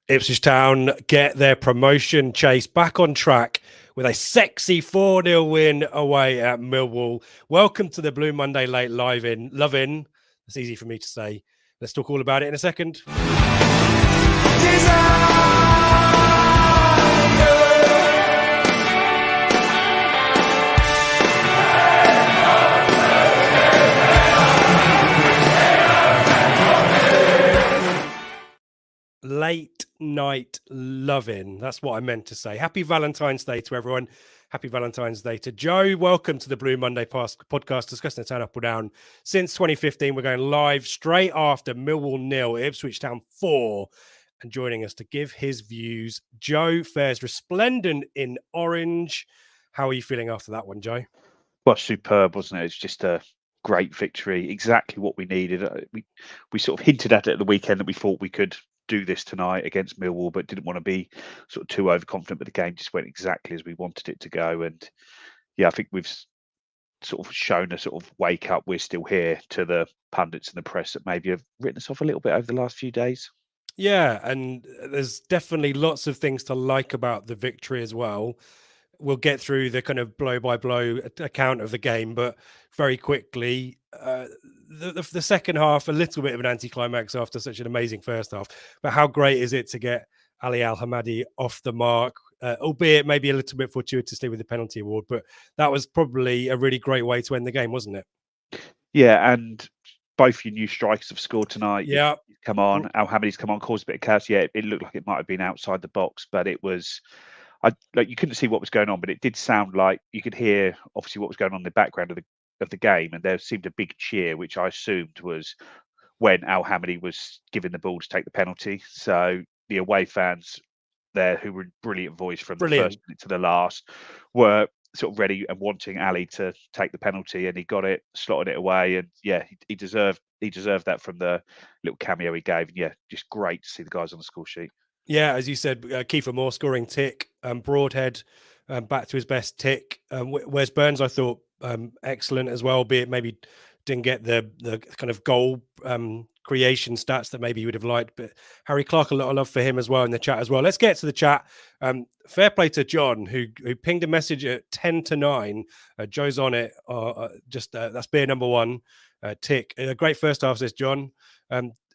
Ipswich Town get their promotion chase back on track with a sexy 4-0 win away at Millwall. Welcome to the Blue Monday Late Live in. Love in. It's easy for me to say. Let's talk all about it in a second. Late night loving. That's what I meant to say. Happy Valentine's Day to everyone. Happy Valentine's Day to Joe. Welcome to the Blue Monday podcast discussing the town up or down. Since 2015, we're going live straight after Millwall 0, Ipswich Town 4. And joining us to give his views, Joe fares resplendent in orange. How are you feeling after that one, Joe? Well, superb, wasn't it? It's just a great victory. Exactly what we needed. We sort of hinted at it at the weekend that we thought we could do this tonight against Millwall, but didn't want to be sort of too overconfident. But the game just went exactly as we wanted it to go. And yeah, I think we've sort of shown a sort of wake up. We're still here to the pundits and the press that maybe have written us off a little bit over the last few days. Yeah, and there's definitely lots of things to like about the victory as well. We'll get through the kind of blow-by-blow account of the game, but very quickly, the second half, a little bit of an anticlimax after such an amazing first half. But how great is it to get Ali Al-Hamadi off the mark, albeit maybe a little bit fortuitously with the penalty award, but that was probably a really great way to end the game, wasn't it? Yeah, and both your new strikers have scored tonight. Yeah. Come on, Al-Hamadi's come on, caused a bit of chaos. Yeah, it looked like it might have been outside the box, but it was... you couldn't see what was going on, but it did sound like you could hear obviously what was going on in the background of the game, and there seemed a big cheer, which I assumed was when Al-Hamadi was given the ball to take the penalty. So the away fans there, who were in brilliant voice from the first minute to the last, were sort of ready and wanting Ali to take the penalty, and he got it, slotted it away, and yeah, he deserved that from the little cameo he gave. And yeah, just great to see the guys on the score sheet. Yeah, as you said, Kiefer Moore scoring tick, Broadhead back to his best tick. Wes Burns, I thought excellent as well, be it maybe didn't get the kind of goal creation stats that maybe you would have liked, but Harry Clark, a lot of love for him as well in the chat as well. Let's get to the chat. Fair play to John, who pinged a message at 10 to 9. Joe's on it. That's beer number one. Tick. A great first half, says John.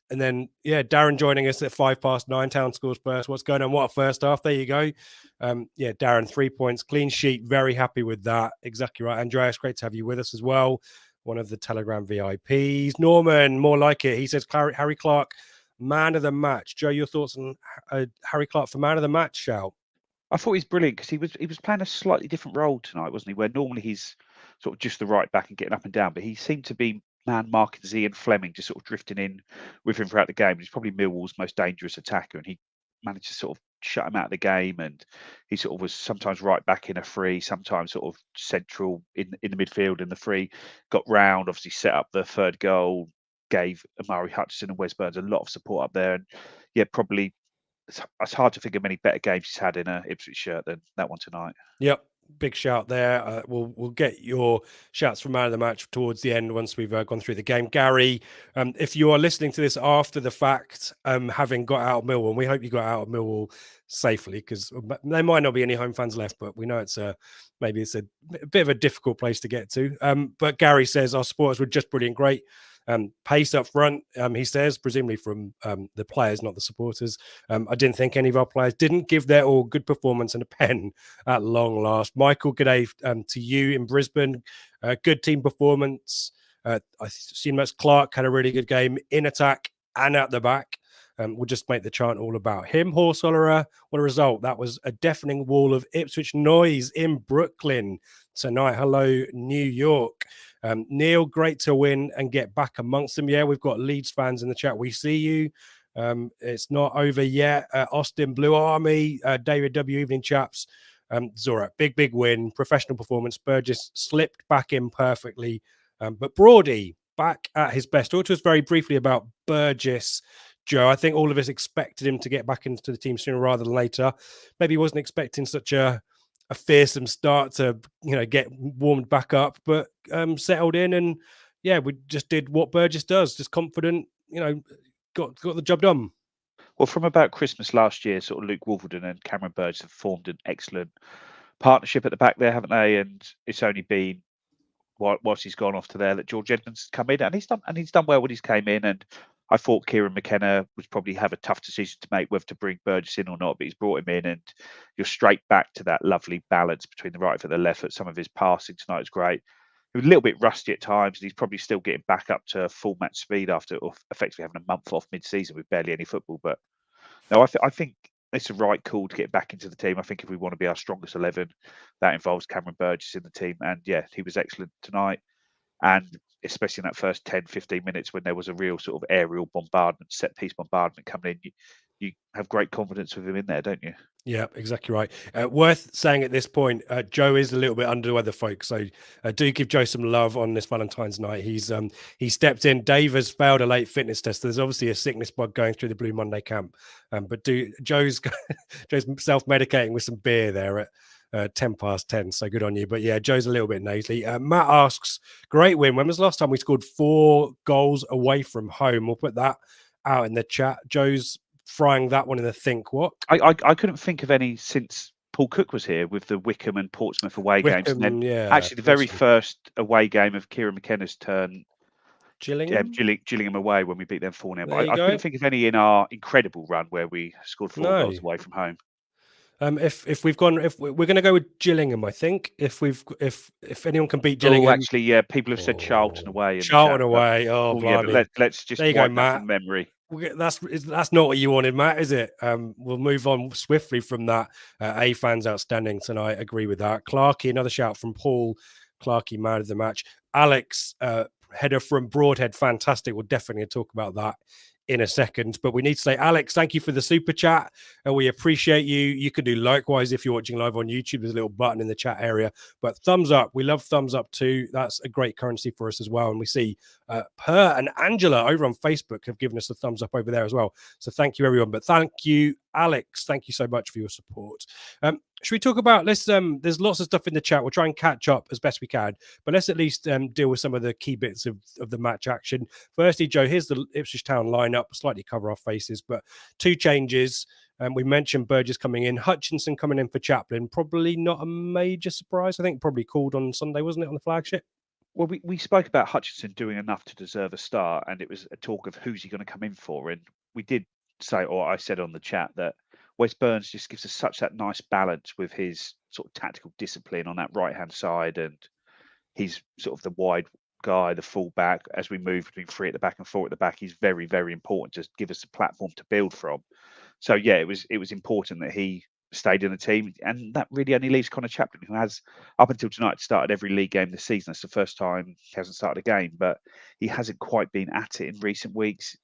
And then, yeah, Darren joining us at 9:05. Town scores first. What's going on? What a first half. There you go. Yeah, Darren, 3 points. Clean sheet. Very happy with that. Exactly right. Andreas, great to have you with us as well. One of the Telegram VIPs. Norman, more like it. He says, Harry Clark, man of the match. Joe, your thoughts on Harry Clark for man of the match, shout? I thought he's brilliant because he was playing a slightly different role tonight, wasn't he? Where normally he's sort of just the right back and getting up and down, but he seemed to be man marking Ian Fleming, just sort of drifting in with him throughout the game. He's probably Millwall's most dangerous attacker, and he managed to sort of shut him out of the game. And he sort of was sometimes right back in a free, sometimes sort of central in the midfield in the free. Got round, obviously set up the third goal, gave Amari Hutchinson and Wes Burns a lot of support up there. And yeah, probably it's hard to think of many better games he's had in a Ipswich shirt than that one tonight. Yep. Big shout there. We'll get your shouts from man of the match towards the end once we've gone through the game. Gary, if you are listening to this after the fact, having got out of Millwall, and we hope you got out of Millwall safely, because there might not be any home fans left, but we know maybe it's a bit of a difficult place to get to. But Gary says our supporters were just brilliant, great. Pace up front, he says, presumably from the players, not the supporters. I didn't think any of our players didn't give their all. Good performance and a pen at long last. Michael, good day to you in Brisbane. Good team performance. I assume that's Clark had a really good game in attack and at the back. We'll just make the chant all about him. Horse Hollerer, what a result. That was a deafening wall of Ipswich noise in Brooklyn tonight. Hello, New York. Neil, great to win and get back amongst them. Yeah, we've got Leeds fans in the chat. We see you. It's not over yet. Austin, Blue Army, David W, evening chaps. Zora, big win. Professional performance. Burgess slipped back in perfectly. But Brody, back at his best. Talk to us very briefly about Burgess. Joe, I think all of us expected him to get back into the team sooner rather than later. Maybe he wasn't expecting such a fearsome start to, get warmed back up, but settled in, and yeah, we just did what Burgess does, just confident, got the job done. Well, from about Christmas last year, sort of Luke Wolverden and Cameron Burgess have formed an excellent partnership at the back there, haven't they? And it's only been whilst he's gone off to there that George Edmonds has come in, and he's done well when he's came in. And I thought Kieran McKenna would probably have a tough decision to make whether to bring Burgess in or not, but he's brought him in, and you're straight back to that lovely balance between the right foot and the left foot. Some of his passing tonight was great. He was a little bit rusty at times, and he's probably still getting back up to full match speed after effectively having a month off mid-season with barely any football. But no, I think it's a right call to get back into the team. I think if we want to be our strongest 11, that involves Cameron Burgess in the team. And yeah, he was excellent tonight. And especially in that first 10, 15 minutes when there was a real sort of aerial bombardment, set piece bombardment coming in, you have great confidence with him in there, don't you? Yeah, exactly right. Worth saying at this point, Joe is a little bit under the weather, folks. So do give Joe some love on this Valentine's night. He stepped in. Dave has failed a late fitness test. There's obviously a sickness bug going through the Blue Monday camp. But Joe's self-medicating with some beer there at 10:10. So good on you. But yeah, Joe's a little bit nasally. Matt asks, great win. When was the last time we scored 4 goals away from home? We'll put that out in the chat. Joe's frying that one in the think what. I couldn't think of any since Paul Cook was here with the Wickham and Portsmouth away games. And then actually the very first away game of Kieran McKenna's turn, Gillingham away when we beat them 4-0. But I couldn't think of any in our incredible run where we scored 4 goals away from home. If we're going to go with Gillingham, I think if anyone can beat Gillingham. Oh, actually, yeah, people have said Charlton away. Charlton away. Oh, yeah, but let's just wipe that from memory. That's not what you wanted, Matt, is it? We'll move on swiftly from that. A fans outstanding tonight. Agree with that. Clarkey, another shout from Paul. Clarkey, man of the match. Alex, header from Broadhead, fantastic. We'll definitely talk about that in a second, but we need to say, Alex, thank you for the super chat, and we appreciate you. You can do likewise if you're watching live on YouTube. There's a little button in the chat area, but thumbs up, we love thumbs up too. That's a great currency for us as well. And we see Per and Angela over on Facebook have given us a thumbs up over there as well, so thank you everyone. But thank you, Alex, thank you so much for your support. Should we talk about, there's lots of stuff in the chat. We'll try and catch up as best we can, but let's at least deal with some of the key bits of the match action. Firstly, Joe, here's the Ipswich Town lineup, slightly cover our faces, but 2 changes. We mentioned Burgess coming in, Hutchinson coming in for Chaplin. Probably not a major surprise. I think probably called on Sunday, wasn't it, on the Flagship? Well, we spoke about Hutchinson doing enough to deserve a start, and it was a talk of who's he going to come in for. And we did say, or I said on the chat, that Wes Burns just gives us such that nice balance with his sort of tactical discipline on that right-hand side, and he's sort of the wide guy, the full-back. As we move between 3 at the back and 4 at the back, he's very, very important to give us a platform to build from. So yeah, it was important that he stayed in the team, and that really only leaves Connor Chaplin, who has up until tonight started every league game this season. That's the first time he hasn't started a game, but he hasn't quite been at it in recent weeks.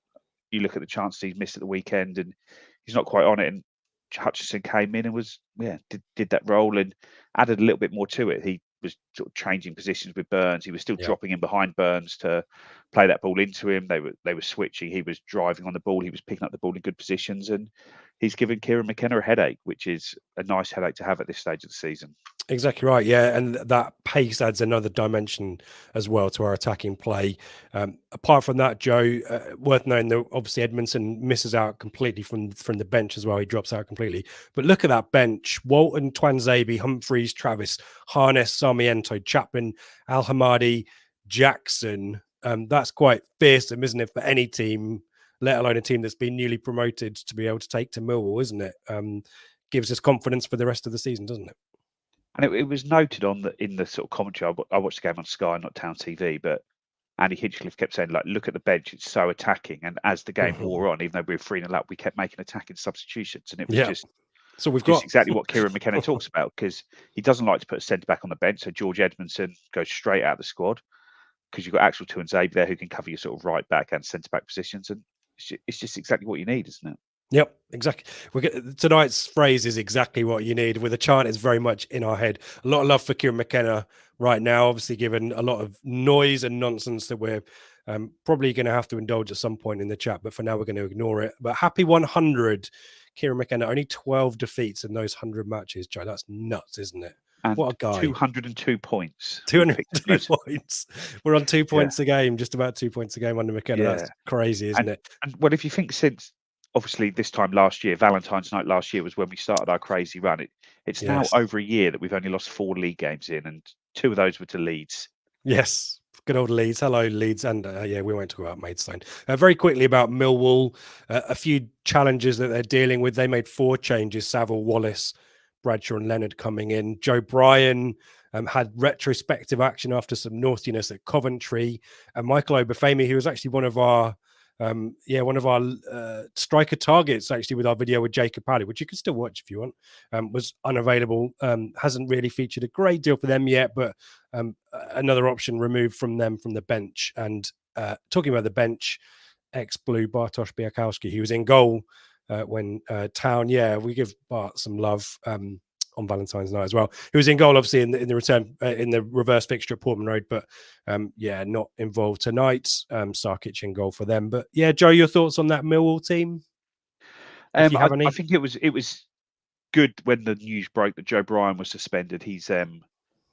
You look at the chances he's missed at the weekend, and he's not quite on it. And Hutchinson came in and was did that role and added a little bit more to it. He was sort of changing positions with Burns. He was still dropping in behind Burns to play that ball into him. They were switching. He was driving on the ball. He was picking up the ball in good positions, and he's given Kieran McKenna a headache, which is a nice headache to have at this stage of the season. Exactly right. Yeah, and that pace adds another dimension as well to our attacking play. Apart from that, Joe, worth knowing that obviously Edmondson misses out completely from the bench as well. He drops out completely. But look at that bench: Walton, Twanzebe, Humphreys, Travis, Harness, Sarmiento, Chapman, Al Hamadi, Jackson. That's quite fearsome, isn't it, for any team, let alone a team that's been newly promoted, to be able to take to Millwall, isn't it? Gives us confidence for the rest of the season, doesn't it? And it was noted in the sort of commentary. I watched the game on Sky, not Town TV, but Andy Hinchcliffe kept saying, like, look at the bench, it's so attacking. And as the game wore on, even though we were 3-0 up, we kept making attacking substitutions, and it was just so we've got exactly what Kieran McKenna talks about, because he doesn't like to put a centre back on the bench. So George Edmondson goes straight out of the squad, because you've got Axel Tuanzebe there who can cover your sort of right back and centre back positions, and it's just exactly what you need, isn't it? Yep, exactly. Tonight's phrase is exactly what you need. With the chant, it's very much in our head. A lot of love for Kieran McKenna right now, obviously given a lot of noise and nonsense that we're probably going to have to indulge at some point in the chat, but for now we're going to ignore it. But happy 100, Kieran McKenna. Only 12 defeats in those 100 matches, Joe. That's nuts, isn't it? And what a guy. 202 points. 202 points. We're on 2 points a game, just about 2 points a game under McKenna. That's crazy, isn't it? And well, if you think since obviously this time last year, Valentine's night last year was when we started our crazy run. It's now Yes. over a year that we've only lost 4 league games in, and 2 of those were to Leeds. Yes. Good old Leeds. Hello, Leeds. And yeah, we won't talk about Maidstone. Very quickly about Millwall, a few challenges that they're dealing with. They made 4 changes: Saville, Wallace, Bradshaw and Leonard coming in. Joe Bryan had retrospective action after some naughtiness at Coventry. And Michael Obafemi, who was actually one of our striker targets, actually, with our video with Jacob Paddy, which you can still watch if you want, was unavailable. Hasn't really featured a great deal for them yet, but another option removed from them from the bench. And talking about the bench, ex-Blue Bartosz Białkowski, he was in goal when Town, we give Bart some love on Valentine's night as well. He was in goal, obviously, in the return, in the reverse fixture at Portman Road, but not involved tonight. Sarkic in goal for them. But yeah, Joe, your thoughts on that Millwall team? If you have any? I think it was good when the news broke that Joe Bryan was suspended. He's a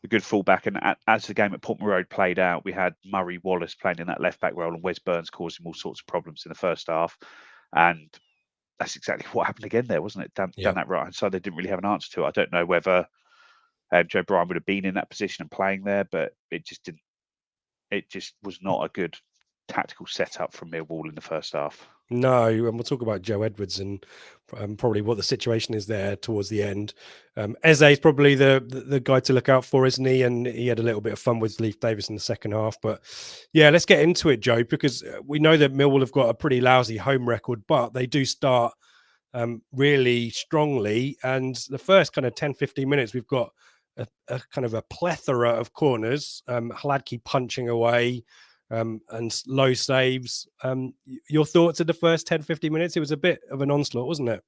good fullback, and as the game at Portman Road played out, we had Murray Wallace playing in that left back role, and Wes Burns causing all sorts of problems in the first half. And that's exactly what happened again there, wasn't it? Down that right hand side, they didn't really have an answer to it. I don't know whether Joe Bryan would have been in that position and playing there, but it just didn't. It just was not a good tactical setup from Millwall in the first half. No, and we'll talk about Joe Edwards and probably what the situation is there towards the end. Eze is probably the guy to look out for, isn't he? And he had a little bit of fun with Leif Davis in the second half. But yeah, let's get into it, Joe, because we know that Millwall have got a pretty lousy home record, but they do start really strongly. And the first kind of 10, 15 minutes, we've got a kind of a plethora of corners, Hladky punching away, and low saves. Your thoughts of the first 10, 15 minutes? It was a bit of an onslaught, wasn't it?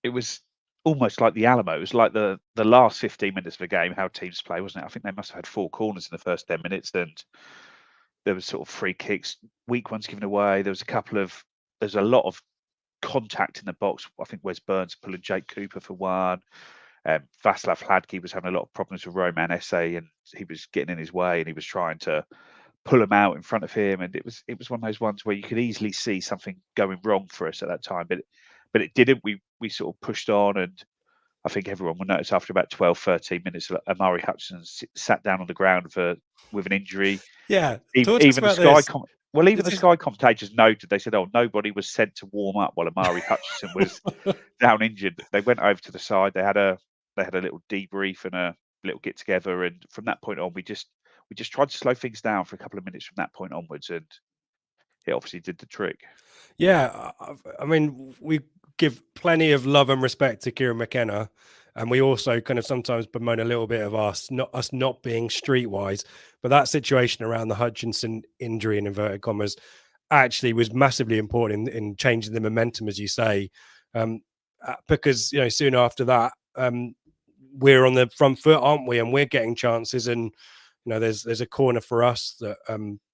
It was almost like the Alamo. It was like the last 15 minutes of a game, how teams play, wasn't it? I think they must have had 4 corners in the first 10 minutes, and there was sort of free kicks, weak ones given away. There's a lot of contact in the box. I think Wes Burns pulling Jake Cooper for one. Václav Hladky was having a lot of problems with Roman Esse, and he was getting in his way, and he was trying to pull him out in front of him. And it was one of those ones where you could easily see something going wrong for us at that time, but it didn't. We sort of pushed on, and I think everyone will notice after about 12, 13 minutes, Amari Hutchinson sat down on the ground with an injury. Yeah, even the Sky commentators noted, they said, "Oh, nobody was sent to warm up while Amari Hutchinson was down injured." They went over to the side. They had a little debrief and a little get together, and from that point on, we just tried to slow things down for a couple of minutes from that point onwards, and it obviously did the trick. Yeah, I mean, we give plenty of love and respect to Kieran McKenna, and we also kind of sometimes bemoan a little bit of us not being streetwise. But that situation around the Hutchinson injury, in inverted commas, actually was massively important in changing the momentum, as you say, because soon after that, we're on the front foot, aren't we? And we're getting chances, and there's a corner for us that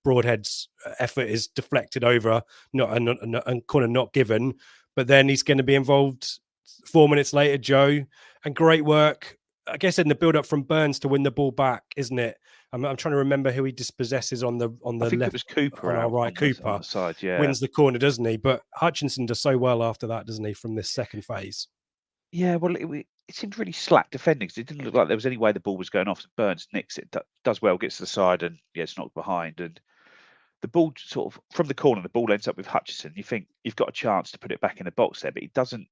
Broadhead's effort is deflected over, not a corner not given, but then he's going to be involved 4 minutes later, Joe, and great work, I guess, in the build-up from Burns to win the ball back, isn't it? I'm trying to remember who he dispossesses on the I think left. it was Cooper on our right. Cooper on the side, yeah, wins the corner, doesn't he? But Hutchinson does so well after that, doesn't he? From this second phase. Yeah, well, it seemed really slack defending because it didn't look like there was any way the ball was going off. Burns nicks it, does well, gets to the side, and it's knocked behind. And the ball sort of from the corner, the ball ends up with Hutchinson. You think you've got a chance to put it back in the box there, but he doesn't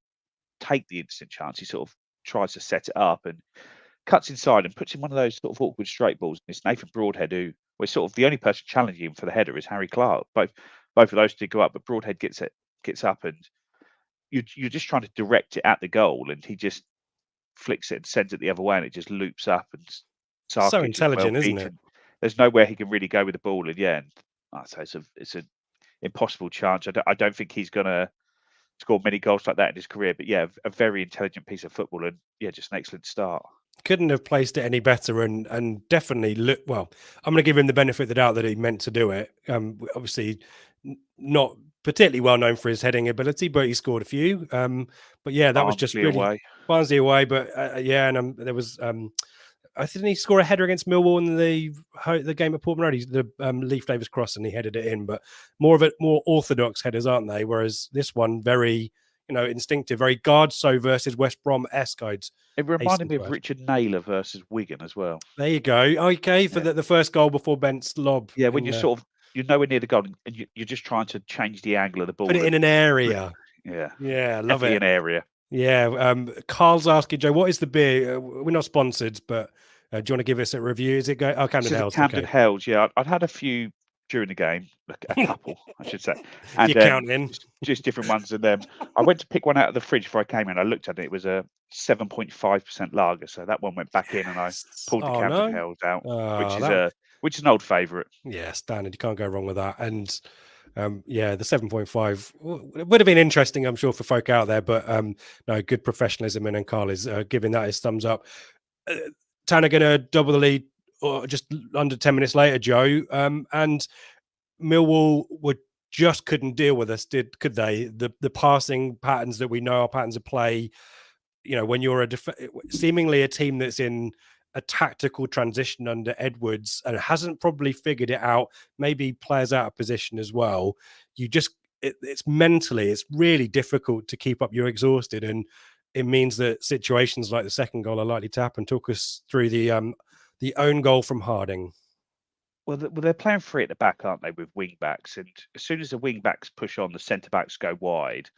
take the instant chance. He sort of tries to set it up and cuts inside and puts in one of those sort of awkward straight balls. And it's Nathan Broadhead who was sort of the only person challenging him for the header is Harry Clark. Both of those did go up, but Broadhead gets up, and you're just trying to direct it at the goal, and he just flicks it and sends it the other way, and it just loops up. And Sarkic So intelligent, isn't it? There's nowhere he can really go with the ball, and yeah, and I'd say it's an impossible chance. I don't think he's gonna score many goals like that in his career, but yeah, a very intelligent piece of football, and yeah, just an excellent start. Couldn't have placed it any better, and definitely look well. I'm going to give him the benefit of the doubt that he meant to do it. Obviously, not particularly well known for his heading ability, but he scored a few. But yeah, that was just really away. Barnsley away. But yeah, and there was. I think he scored a header against Millwall in the game at Portman Road. The Leif Davis cross, and he headed it in. But more orthodox headers, aren't they? Whereas this one, very instinctive, very guard so versus West Brom-esque. I'd It reminded hasten me to of add. Richard Naylor versus Wigan as well. There you go. Okay, for Yeah, the first goal before Bent's lob yeah. When in you're the sort of you're nowhere near the goal and you're just trying to change the angle of the put ball it in and an area. yeah, Yeah, love definitely it. an area. Yeah, Carl's asking Joe, what is the beer? We're not sponsored, but do you want to give us a review? Is it go? Oh, This Camden is a Hells. Camden Okay, Hells. Yeah, I'd had a few during the game, a couple, I should say, you're and counting. just different ones. And I went to pick one out of the fridge before I came in. I looked at it; it was a 7.5% lager, so that one went back in, and I Yes. pulled the Oh Camden no. Hells out, Oh, that. which is an old favourite. Yeah, standard. You can't go wrong with that. And yeah, the 7.5 would have been interesting, I'm sure, for folk out there. But no, good professionalism, and Carl is giving that his thumbs up. Uh, Tanner going to double the lead, or just under 10 minutes later, Joe. And Millwall would just couldn't deal with us, could they? The passing patterns that we know are patterns of play. When you're seemingly a team that's in a tactical transition under Edwards and hasn't probably figured it out, maybe players out of position as well. You just it's mentally, it's really difficult to keep up. You're exhausted, and it means that situations like the second goal are likely to happen. Talk us through the own goal from Harding. Well, they're playing free at the back, aren't they, with wing backs? And as soon as the wing backs push on, the centre backs go wide,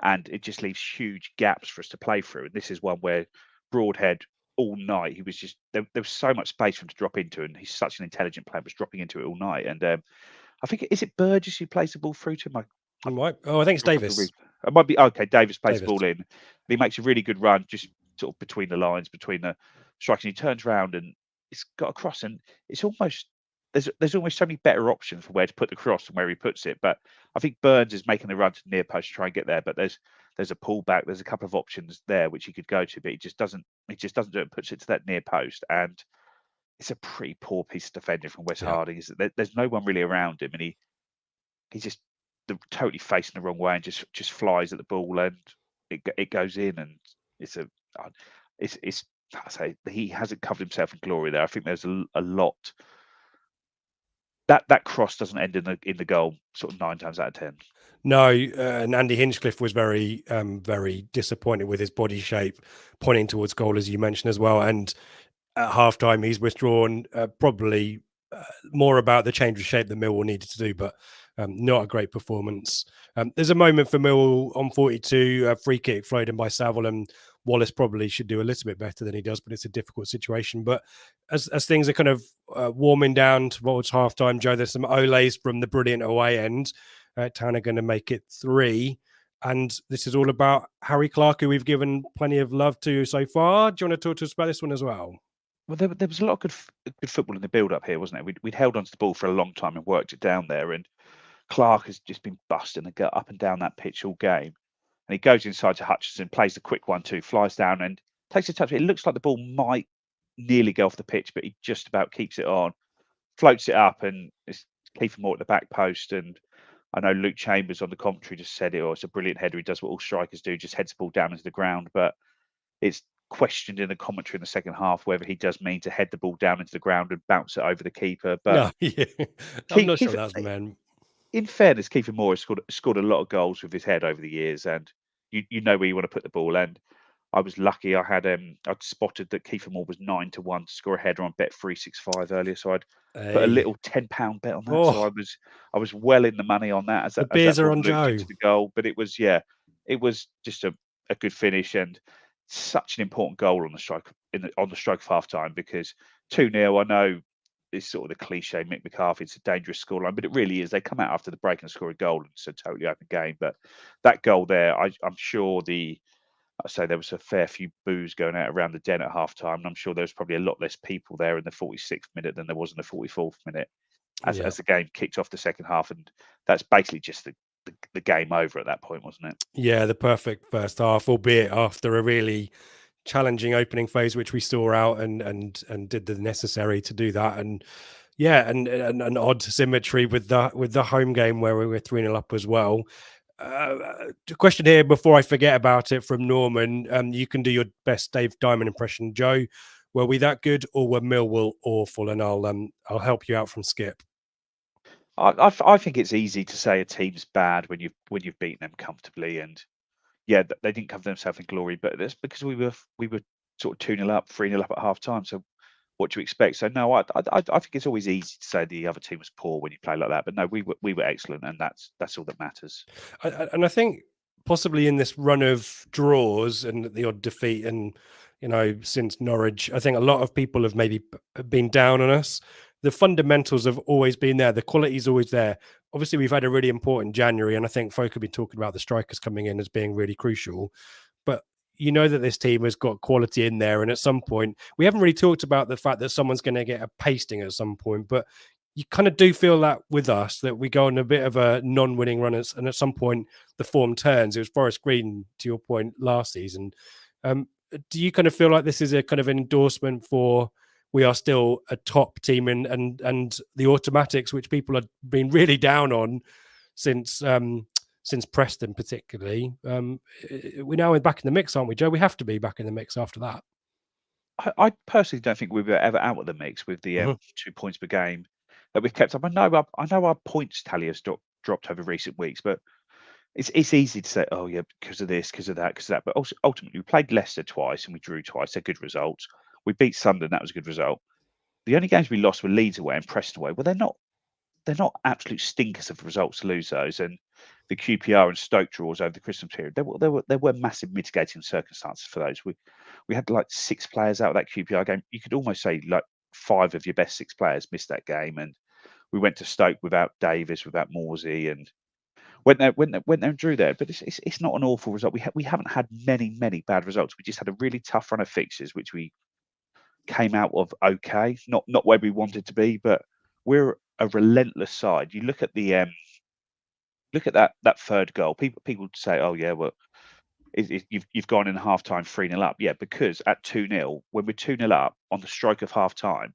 and it just leaves huge gaps for us to play through. And this is one where Broadhead all night he was just there was so much space for him to drop into, and he's such an intelligent player, was dropping into it all night. And I think is it Burgess who plays the ball through to him? I Oh, I think it's Look up the Davis. replay. It might be okay. Davis plays the Davis. ball in. And he makes a really good run, just sort of between the lines, between the strikes. And he turns around and it's got a cross, and it's almost there's almost so many better options for where to put the cross and where he puts it. But I think Burns is making the run to the near post to try and get there. But there's a pullback. There's a couple of options there which he could go to, but he just doesn't. He just doesn't do it. Puts it to that near post, and it's a pretty poor piece of defending from Wes Yeah. Harding. There's no one really around him, and he's just totally facing the wrong way and just flies at the ball, and it goes in, and it's a it's I say he hasn't covered himself in glory there. I think there's a lot that cross doesn't end in the goal sort of 9 times out of 10. No, and Andy Hinchcliffe was very, very disappointed with his body shape, pointing towards goal, as you mentioned as well. And at halftime, he's withdrawn, probably more about the change of shape that Millwall needed to do, but not a great performance. There's a moment for Millwall on 42, a free kick flowed in by Saville, and Wallace probably should do a little bit better than he does, but it's a difficult situation. But as things are kind of warming down towards halftime, Joe, there's some olays from the brilliant away end. Town are going to make it 3. And this is all about Harry Clark, who we've given plenty of love to so far. Do you want to talk to us about this one as well? Well, there was a lot of good football in the build up here, wasn't there? We'd held onto the ball for a long time and worked it down there, and Clark has just been busting the gut up and down that pitch all game. And he goes inside to Hutchinson, plays the quick 1-2, flies down and takes a touch. It looks like the ball might nearly go off the pitch, but he just about keeps it on, floats it up, and it's Kiefer Moore at the back post. And I know Luke Chambers on the commentary just said it, it's a brilliant header. He does what all strikers do, just heads the ball down into the ground. But it's questioned in the commentary in the second half whether he does mean to head the ball down into the ground and bounce it over the keeper. But No, yeah. I'm not sure Kiefer, that's meant. in fairness, Kiefer Moore has scored a lot of goals with his head over the years, and you know where you want to put the ball. And I was lucky. I'd spotted that Kiefer Moore was 9-1 to score a header on Bet365 earlier, so I'd put a Hey. little £10 bet on that. So Oh, I was well in the money on that the as beers that are ball on looped Joe. into the goal. But it was just a good finish, and such an important goal on the strike on the stroke of half time, because 2-0. I know it's sort of the cliche Mick McCarthy, it's a dangerous scoreline, but it really is. They come out after the break and score a goal, and it's a totally open game. But that goal there, I'm sure I say there was a fair few boos going out around the den at half time, and I'm sure there was probably a lot less people there in the 46th minute than there was in the 44th minute Yeah. as the game kicked off the second half. And that's basically just the game over at that point, wasn't it? Yeah, the perfect first half, albeit after a really challenging opening phase, which we saw out and did the necessary to do that. And yeah, and an odd symmetry with the home game where we were 3-0 up as well. Question here before I forget about it from Norman. You can do your best Dave Diamond impression, Joe. Were we that good, or were Millwall awful? And I'll help you out from Skip. I think it's easy to say a team's bad when you've beaten them comfortably, and yeah, they didn't cover themselves in glory, but that's because we were sort of 2-0 up, 3-0 up at half time. So what do you expect? So no, I think it's always easy to say the other team was poor when you play like that, but no, we were excellent, and that's all that matters. And I think possibly in this run of draws and the odd defeat, and since Norwich, I think a lot of people have maybe been down on us. The fundamentals have always been there. The quality is always there. Obviously, we've had a really important January, and I think folk have been talking about the strikers coming in as being really crucial. But you know that this team has got quality in there, and at some point, we haven't really talked about the fact that someone's going to get a pasting at some point, but you kind of do feel that with us, that we go on a bit of a non-winning run, and at some point the form turns. It was Forest Green, to your point, last season. Do you kind of feel like this is a kind of endorsement for we are still a top team, and the automatics, which people have been really down on since Preston particularly, we're now back in the mix, aren't we, Joe? We have to be back in the mix after that. I personally don't think we were ever out of the mix with the 2 points per game that we've kept up. I know our points tally has dropped over recent weeks, but it's easy to say, oh yeah, because of this, because of that, because of that. But also, ultimately, we played Leicester twice and we drew twice. They're good results. We beat Sunderland. That was a good result. The only games we lost were Leeds away and Preston away. Well, they're not absolute stinkers of results to lose those. And the QPR and Stoke draws over the Christmas period, there were massive mitigating circumstances for those. We had like 6 players out of that QPR game. You could almost say like 5 of your best 6 players missed that game, and we went to Stoke without Davis, without Morsey, and went there and drew there. But it's not an awful result. We haven't had many bad results. We just had a really tough run of fixtures, which we came out of okay. Not where we wanted to be, but we're a relentless side. You look at the look at that third goal. People say, oh yeah, well, you've gone in half time 3-0 up. Yeah, because at 2-0, when we're 2-0 up on the stroke of half time,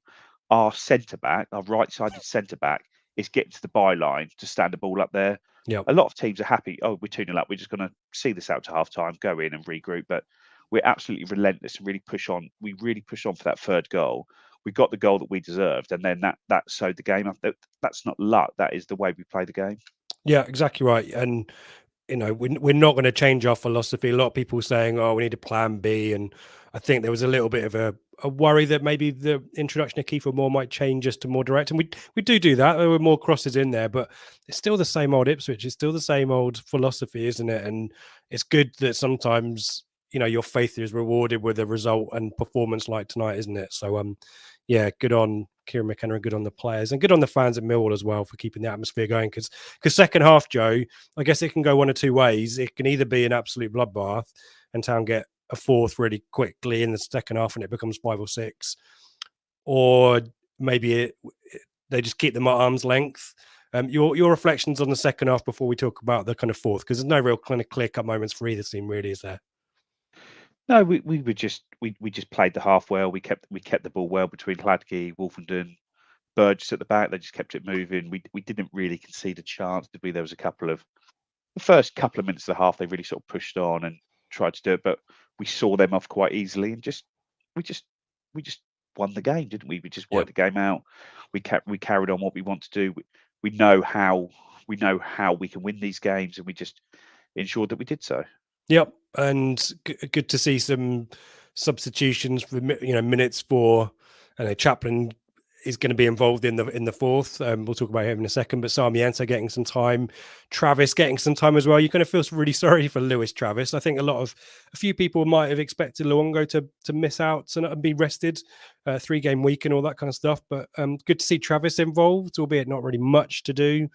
our centre back, our right sided centre back, is getting to the byline to stand the ball up there. Yeah. A lot of teams are happy. Oh, we're 2-0 up. We're just going to see this out to half time, go in and regroup. But we're absolutely relentless and really push on. We really push on for that third goal. We got the goal that we deserved, and then that sewed the game up. That's not luck. That is the way we play the game. Yeah, exactly right. And we're not going to change our philosophy. A lot of people saying, "Oh, we need a plan B," and I think there was a little bit of a worry that maybe the introduction of Kiefer Moore might change us to more direct. And we do that. There were more crosses in there, but it's still the same old Ipswich. It's still the same old philosophy, isn't it? And it's good that sometimes your faith is rewarded with a result and performance like tonight, isn't it? So yeah, good on Kieran McKenna and good on the players and good on the fans at Millwall as well for keeping the atmosphere going. Because second half, Joe, I guess it can go one of two ways. It can either be an absolute bloodbath and Town get a fourth really quickly in the second half and it becomes 5 or 6, or maybe they just keep them at arm's length. Your reflections on the second half before we talk about the kind of fourth, because there's no real kind of clear-cut moments for either team, really, is there? No, we just played the half well. We kept the ball well between Hladky, Wolfenden, Burgess at the back. They just kept it moving. We didn't really concede a chance, did we? There was the first couple of minutes of the half, they really sort of pushed on and tried to do it, but we saw them off quite easily and we just won the game, didn't we? We just worked the game out. We carried on what we want to do. We know how we can win these games, and we just ensured that we did so. Yep, and good to see some substitutions for minutes for. I know Chaplin is going to be involved in the fourth. We'll talk about him in a second. But Sarmiento getting some time, Travis getting some time as well. You kind of feel really sorry for Lewis Travis. I think a few people might have expected Luongo to miss out and be rested, 3-game week and all that kind of stuff. But good to see Travis involved, albeit not really much to do.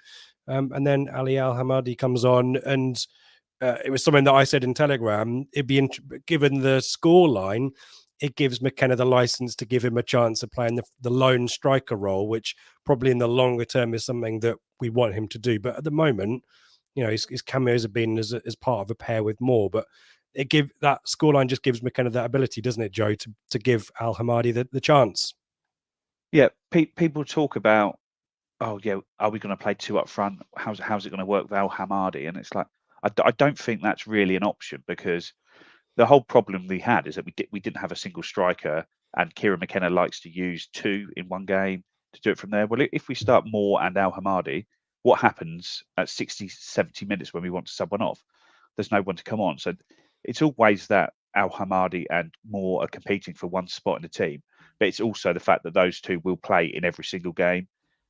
And then Ali Al Hamadi comes on and. It was something that I said in Telegram. It'd be given the score line, it gives McKenna the license to give him a chance of playing the lone striker role, which probably in the longer term is something that we want him to do. But at the moment, his cameos have been as part of a pair with Moore. But that scoreline just gives McKenna that ability, doesn't it, Joe, to give Al Hamadi the chance? Yeah, people talk about, oh yeah, are we going to play 2 up front? How's it going to work with Al Hamadi? And it's like, I don't think that's really an option, because the whole problem we had is that we didn't have a single striker, and Kieran McKenna likes to use 2 in one game to do it from there. Well, if we start Moore and Al Hamadi, what happens at 60, 70 minutes when we want to sub one off? there's no one to come on. So it's always that Al Hamadi and Moore are competing for one spot in the team, but it's also the fact that those two will play in every single game.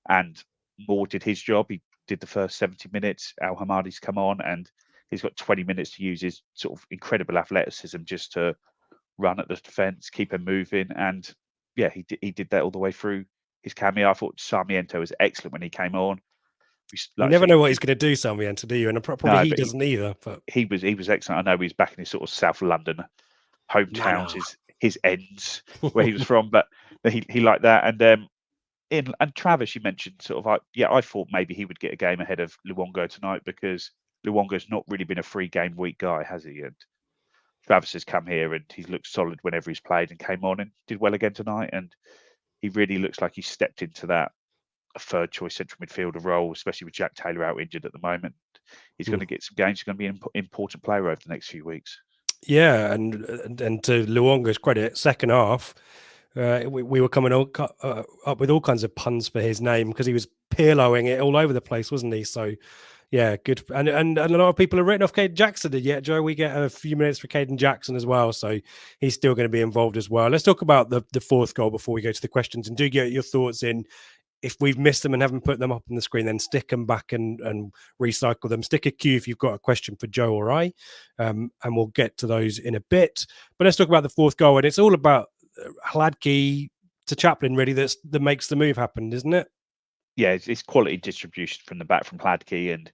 And Moore did his job. He did the first 70 minutes. Al Hamadi's come on and he's got 20 minutes to use his sort of incredible athleticism just to run at the defence, keep him moving. And yeah, he did that all the way through his cameo. I thought Sarmiento was excellent when he came on. You Like I never say, know what he's going to do, Sarmiento, do you? And probably no, he but doesn't either. But he was excellent. I know he's back in his sort of South London hometowns, Nana. his ends where he was from, but he liked that. And and Travis, you mentioned sort of like, yeah, I thought maybe he would get a game ahead of Luongo tonight because Luongo's not really been a 3-game week guy, has he? And Travis has come here and he's looked solid whenever he's played and came on and did well again tonight. And he really looks like he's stepped into that a third choice central midfielder role, especially with Jack Taylor out injured at the moment. He's going to get some games. He's going to be an important player over the next few weeks. Yeah, and to Luongo's credit, second half, we were coming up with all kinds of puns for his name because he was Pirloing it all over the place, wasn't he? So, yeah, good. And a lot of people have written off Caden Jackson. Did yet, Joe? We get a few minutes for Caden Jackson as well, so he's still going to be involved as well. Let's talk about the fourth goal before we go to the questions, and do get your thoughts in. If we've missed them and haven't put them up on the screen, then stick them back and recycle them. Stick a Q if you've got a question for Joe or I, and we'll get to those in a bit. But let's talk about the fourth goal, and it's all about Hladky to Chaplin, really. That makes the move happen, isn't it? Yeah, it's quality distribution from the back from Hladky, and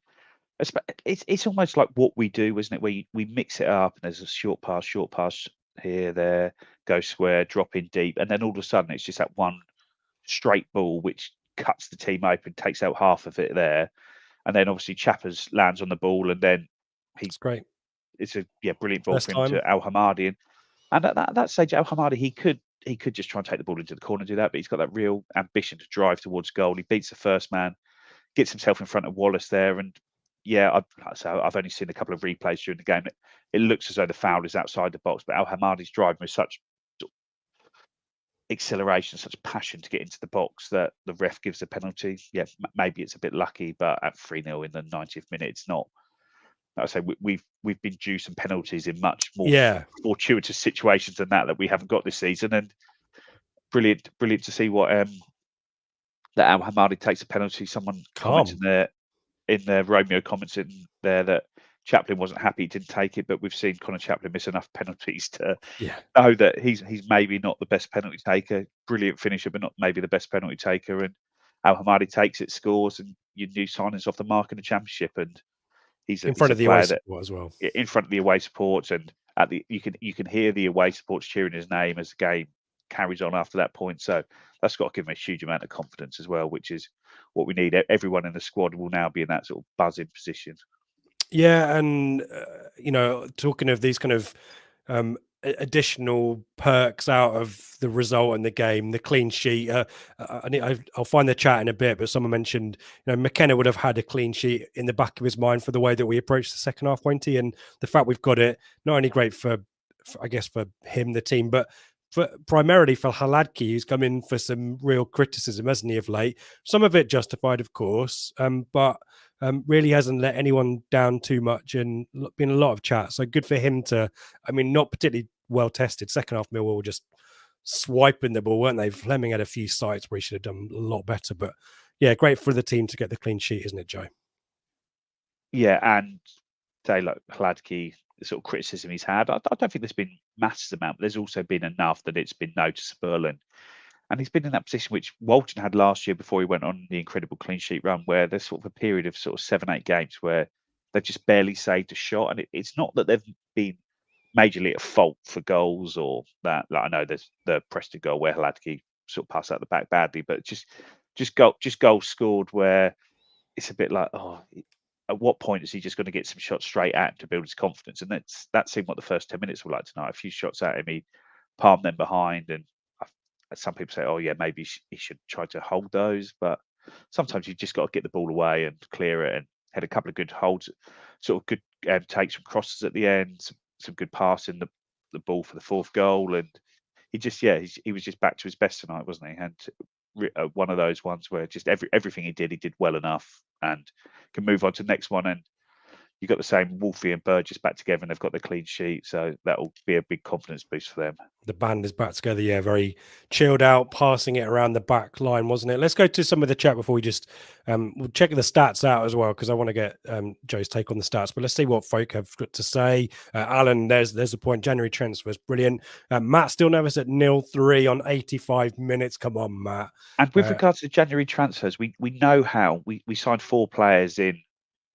it's almost like what we do, isn't it? We mix it up, and there's a short pass here, there, go square, drop in deep, and then all of a sudden it's just that one straight ball which cuts the team open, takes out half of it there, and then obviously Chappers lands on the ball, and then It's great. it's a brilliant ball First for him time. to Al Hamadi, and at that stage Al Hamadi he could just try and take the ball into the corner and do that, but he's got that real ambition to drive towards goal. He beats the first man, gets himself in front of Wallace there, and yeah, I've only seen a couple of replays during the game. It looks as though the foul is outside the box, but Al Hamadi's driving with such acceleration, such passion to get into the box that the ref gives a penalty. Yeah, maybe it's a bit lucky, but at 3-0 in the 90th minute, it's not. Like I say, we've been due some penalties in much more fortuitous situations than that we haven't got this season. And brilliant to see what that Al Hamadi takes a penalty. Someone comments in their Romeo comments in there that Chaplin wasn't happy he didn't take it, but we've seen Connor Chaplin miss enough penalties to know that he's maybe not the best penalty taker. Brilliant finisher, but not maybe the best penalty taker. And Al Hamadi takes it, scores, and your new signings off the mark in the championship. And he's in front a of the away player that support as well. in front of the away supports, and at the you can hear the away supports cheering his name as the game carries on after that point. So that's got to give him a huge amount of confidence as well, which is what we need. Everyone in the squad will now be in that sort of buzzing position. Yeah, and talking of these kind of additional perks out of the result in the game, the clean sheet. I'll find the chat in a bit, but someone mentioned McKenna would have had a clean sheet in the back of his mind for the way that we approached the second half, won't he? And the fact we've got it, not only great for I guess for him, the team, but primarily for Hladky, who's come in for some real criticism, hasn't he, of late? Some of it justified, of course, but really hasn't let anyone down too much, and been a lot of chat. So good for him to, not particularly well tested. Second half, Millwall were just swiping the ball, weren't they? Fleming had a few sites where he should have done a lot better, but yeah, great for the team to get the clean sheet, isn't it, Joe? Yeah, and say like Hladky, the sort of criticism he's had, I don't think there's been massive amount, but there's also been enough that it's been noticeable. And he's been in that position which Walton had last year before he went on the incredible clean sheet run, where there's sort of a period of sort of 7-8 games where they've just barely saved a shot. And it's not that they've been majorly at fault for goals or that. Like I know there's the Preston goal where Hladky sort of passed out the back badly, but just goals scored where it's a bit like, at what point is he just going to get some shots straight at him to build his confidence? And that seemed what the first 10 minutes were like tonight. A few shots at him, he palmed them behind, and some people say, "Oh yeah, maybe he should try to hold those." But sometimes you just got to get the ball away and clear it. And had a couple of good holds, sort of good takes from crosses at the end, some good passing the ball for the fourth goal, and he was just back to his best tonight, wasn't he? And one of those ones where just everything he did well enough, and can move on to the next one. And you've got the same Wolfie and Burgess back together, and they've got the clean sheet, so that'll be a big confidence boost for them. The band is back together, yeah, very chilled out, passing it around the back line, wasn't it? Let's go to some of the chat before we just we'll check the stats out as well, because I want to get Joe's take on the stats. But let's see what folk have got to say. Alan, there's a point. January transfers, brilliant. Matt still nervous at 0-3 on 85 minutes. Come on, Matt. And with regards to the January transfers, we know how we signed 4 players in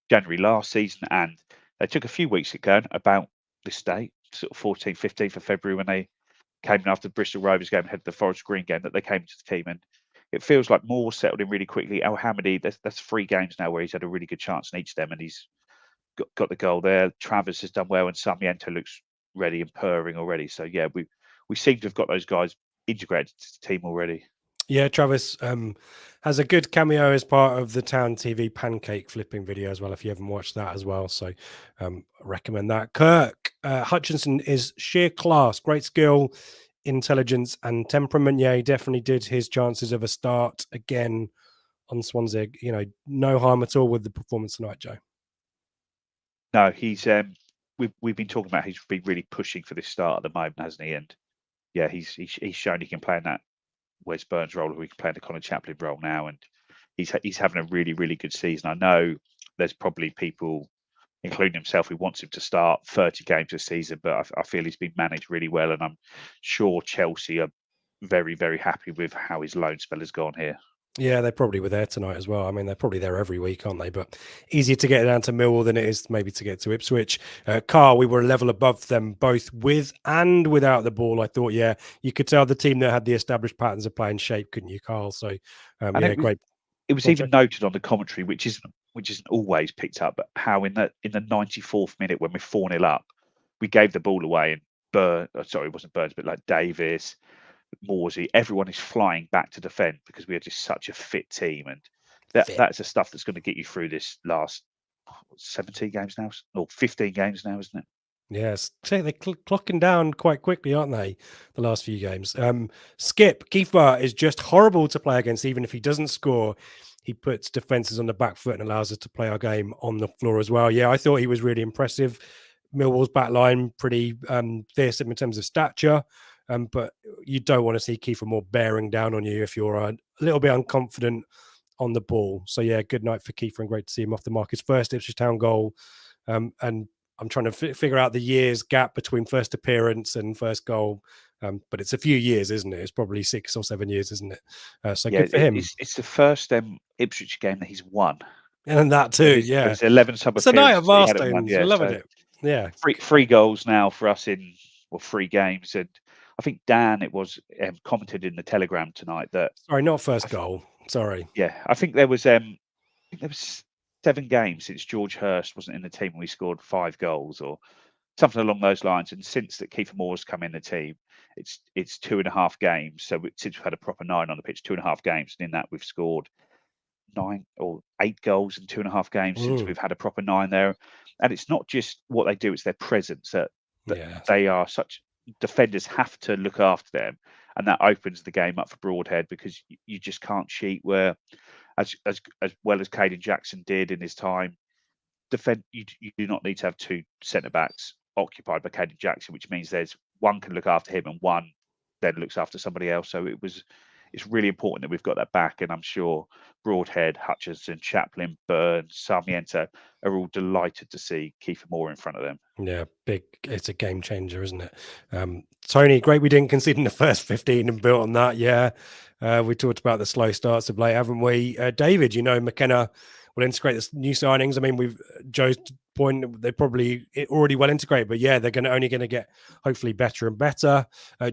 January last season, and they took a few weeks to go about this date, sort of 14th, 15th of February, when they came in after the Bristol Rovers game, had the Forest Green game, that they came into the team. And it feels like Moore settled in really quickly. El Hamidi, that's 3 games now where he's had a really good chance in each of them, and he's got the goal there. Travers has done well, and Sarmiento looks ready and purring already. So yeah, we seem to have got those guys integrated to the team already. Yeah, Travis has a good cameo as part of the Town TV pancake flipping video as well, if you haven't watched that as well. So recommend that. Kirk Hutchinson is sheer class, great skill, intelligence and temperament. Yeah, he definitely did his chances of a start again on Swansea. You know, no harm at all with the performance tonight, Joe. No, he's we've been talking about he's been really pushing for this start at the moment, hasn't he? And yeah, he's shown he can play in that Wes Burns role, or he can play in the Connor Chaplin role now, and he's having a really, really good season. I know there's probably people, including himself, who wants him to start 30 games this season, but I feel he's been managed really well, and I'm sure Chelsea are very, very happy with how his loan spell has gone here. Yeah, they probably were there tonight as well. I mean, they're probably there every week, aren't they? But easier to get down to Millwall than it is maybe to get to Ipswich. Carl, we were a level above them both with and without the ball. I thought, yeah, you could tell the team that had the established patterns of play and shape, couldn't you, Carl? So, yeah, great. It was even noted on the commentary, which isn't always picked up, but how in the 94th minute when we're 4-0 up, we gave the ball away, and it wasn't Burns, but like Davis, Morsey, everyone is flying back to defend because we are just such a fit team, and that's the stuff that's going to get you through this last 17 games now, or 15 games now, isn't it? Yes, they're clocking down quite quickly, aren't they? The last few games. Skip Kiefer is just horrible to play against, even if he doesn't score. He puts defenses on the back foot and allows us to play our game on the floor as well. Yeah, I thought he was really impressive. Millwall's back line pretty fearsome in terms of stature, but you don't want to see Kiefer Moore bearing down on you if you're a little bit unconfident on the ball. So yeah, good night for Kiefer, and great to see him off the mark. His first Ipswich Town goal, and I'm trying to figure out the years gap between first appearance and first goal, but it's a few years, isn't it? It's probably 6 or 7 years, isn't it? So yeah, good for him. It's the first Ipswich game that he's won, and that too. Yeah, it's 11 sub appearances. It's a night of milestones. Yeah, loving it. Yeah, three goals now for us in 3 games, and I think Dan commented in the Telegram tonight that not first goal. Sorry. Yeah, I think there was 7 games since George Hurst wasn't in the team and we scored 5 goals or something along those lines. And since that Kiefer Moore's come in the team, it's 2.5 games. So since we've had a proper 9 on the pitch, 2.5 games, and in that we've scored 9 or 8 goals in 2.5 games since we've had a proper 9 there. And it's not just what they do; it's their presence. That they are such defenders have to look after them, and that opens the game up for Broadhead, because you just can't cheat. Where as well as Caden Jackson did in his time, you do not need to have 2 centre backs occupied by Caden Jackson, which means there's one can look after him and one then looks after somebody else. So it's really important that we've got that back, and I'm sure Broadhead, Hutchinson, Chaplin, Burns, Sarmiento are all delighted to see Kiefer Moore in front of them. Yeah, big. It's a game changer, isn't it? Tony, great we didn't concede in the first 15 and built on that. Yeah, we talked about the slow starts of late, haven't we? David, McKenna will integrate the new signings. I mean, Joe's point, they're probably already well integrated, but yeah, they're only going to get hopefully better and better.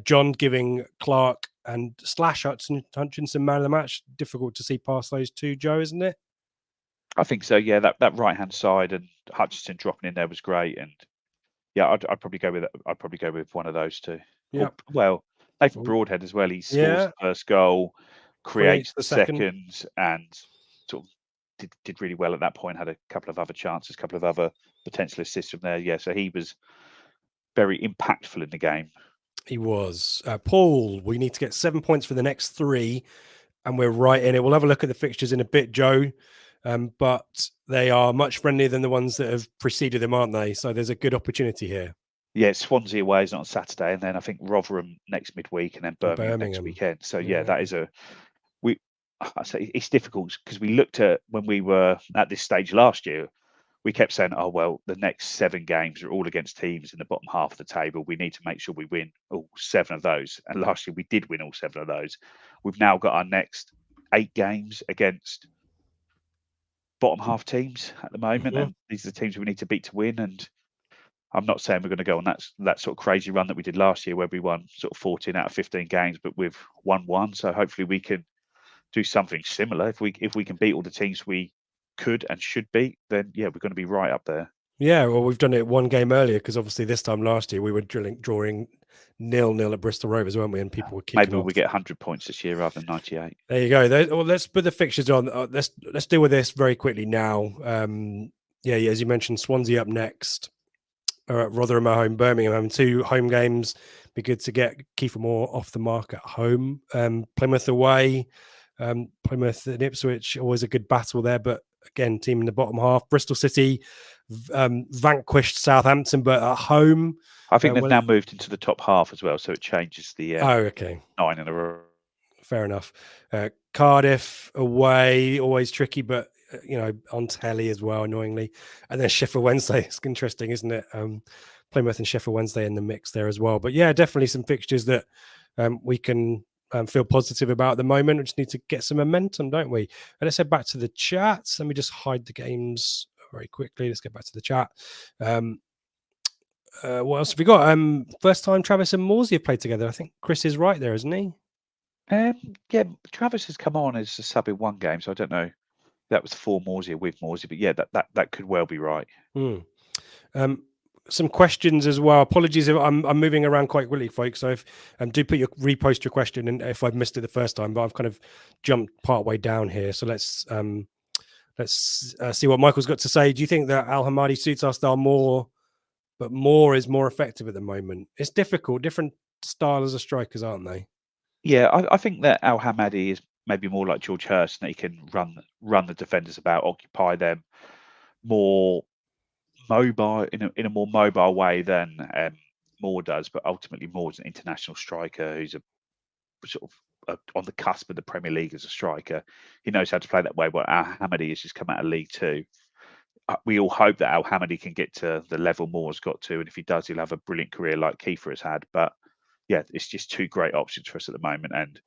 John giving Clark and Hutchinson man of the match. Difficult to see past those two, Joe, isn't it? I think so. Yeah, that right hand side and Hutchinson dropping in there was great, and yeah, I'd probably go with one of those two. Yeah. Well, Nathan Broadhead as well. He scores the first goal, creates the second, and sort of did really well at that point. Had a couple of other chances, a couple of other potential assists from there. Yeah, so he was very impactful in the game. He was. Paul, we need to get 7 points for the next 3, and we're right in it. We'll have a look at the fixtures in a bit, Joe. but they are much friendlier than the ones that have preceded them, aren't they? So there's a good opportunity here. Yeah, Swansea away is on Saturday, and then I think Rotherham next midweek, and then Birmingham next weekend. So yeah, that is I say it's difficult because we looked at when we were at this stage last year, we kept saying, oh, well, the next 7 games are all against teams in the bottom half of the table. We need to make sure we win all 7 of those. And last year we did win all 7 of those. We've now got our next 8 games against bottom half teams at the moment. And these are the teams we need to beat to win. And I'm not saying we're going to go on that sort of crazy run that we did last year where we won sort of 14 out of 15 games, but we've won 1. So hopefully we can do something similar. If we can beat all the teams we could and should beat, then yeah, we're going to be right up there. Yeah, well, we've done it 1 game earlier because obviously this time last year we were drawing 0-0 at Bristol Rovers, weren't we? And people were kicking Maybe off. we get 100 points this year rather than 98. There you go. Well, let's put the fixtures on. Let's deal with this very quickly now. Yeah, as you mentioned, Swansea up next. Rotherham at home, Birmingham home. 2 home games. Be good to get Kiefer Moore off the mark at home. Plymouth away. Plymouth and Ipswich, always a good battle there, but again, team in the bottom half. Bristol City vanquished Southampton, but at home. I think they've now moved into the top half as well, so it changes the 9 in a row. Fair enough. Cardiff away, always tricky, but on telly as well, annoyingly. And then Sheffield Wednesday. It's interesting, isn't it? Plymouth and Sheffield Wednesday in the mix there as well. But yeah, definitely some fixtures that we can feel positive about at the moment. We just need to get some momentum, don't we? And let's head back to the chat. Let me just hide the games very quickly. Let's get back to the chat. What else have we got? First time Travis and Morsey have played together. I think Chris is right there, isn't he? Yeah, Travis has come on as a sub in 1 game, so I don't know. That was for Morsey or with Morsey, but yeah, that could well be right. Some questions as well. Apologies if I'm moving around quite quickly, folks. So if do repost your question, and if I've missed it the first time, but I've kind of jumped part way down here. So let's see what Michael's got to say. Do you think that Al Hamadi suits our style more, but Moore is more effective at the moment? It's difficult. Different styles of strikers, aren't they? Yeah, I think that Al Hamadi is maybe more like George Hurst, and he can run the defenders about, occupy them, more mobile in a more mobile way than Moore does. But ultimately, Moore's an international striker who's a sort of on the cusp of the Premier League as a striker. He knows how to play that way. But Al Hamadi has just come out of League 2. We all hope that Al Hamadi can get to the level Moore's got to, and if he does, he'll have a brilliant career like Kiefer has had. But yeah, it's just 2 great options for us at the moment, and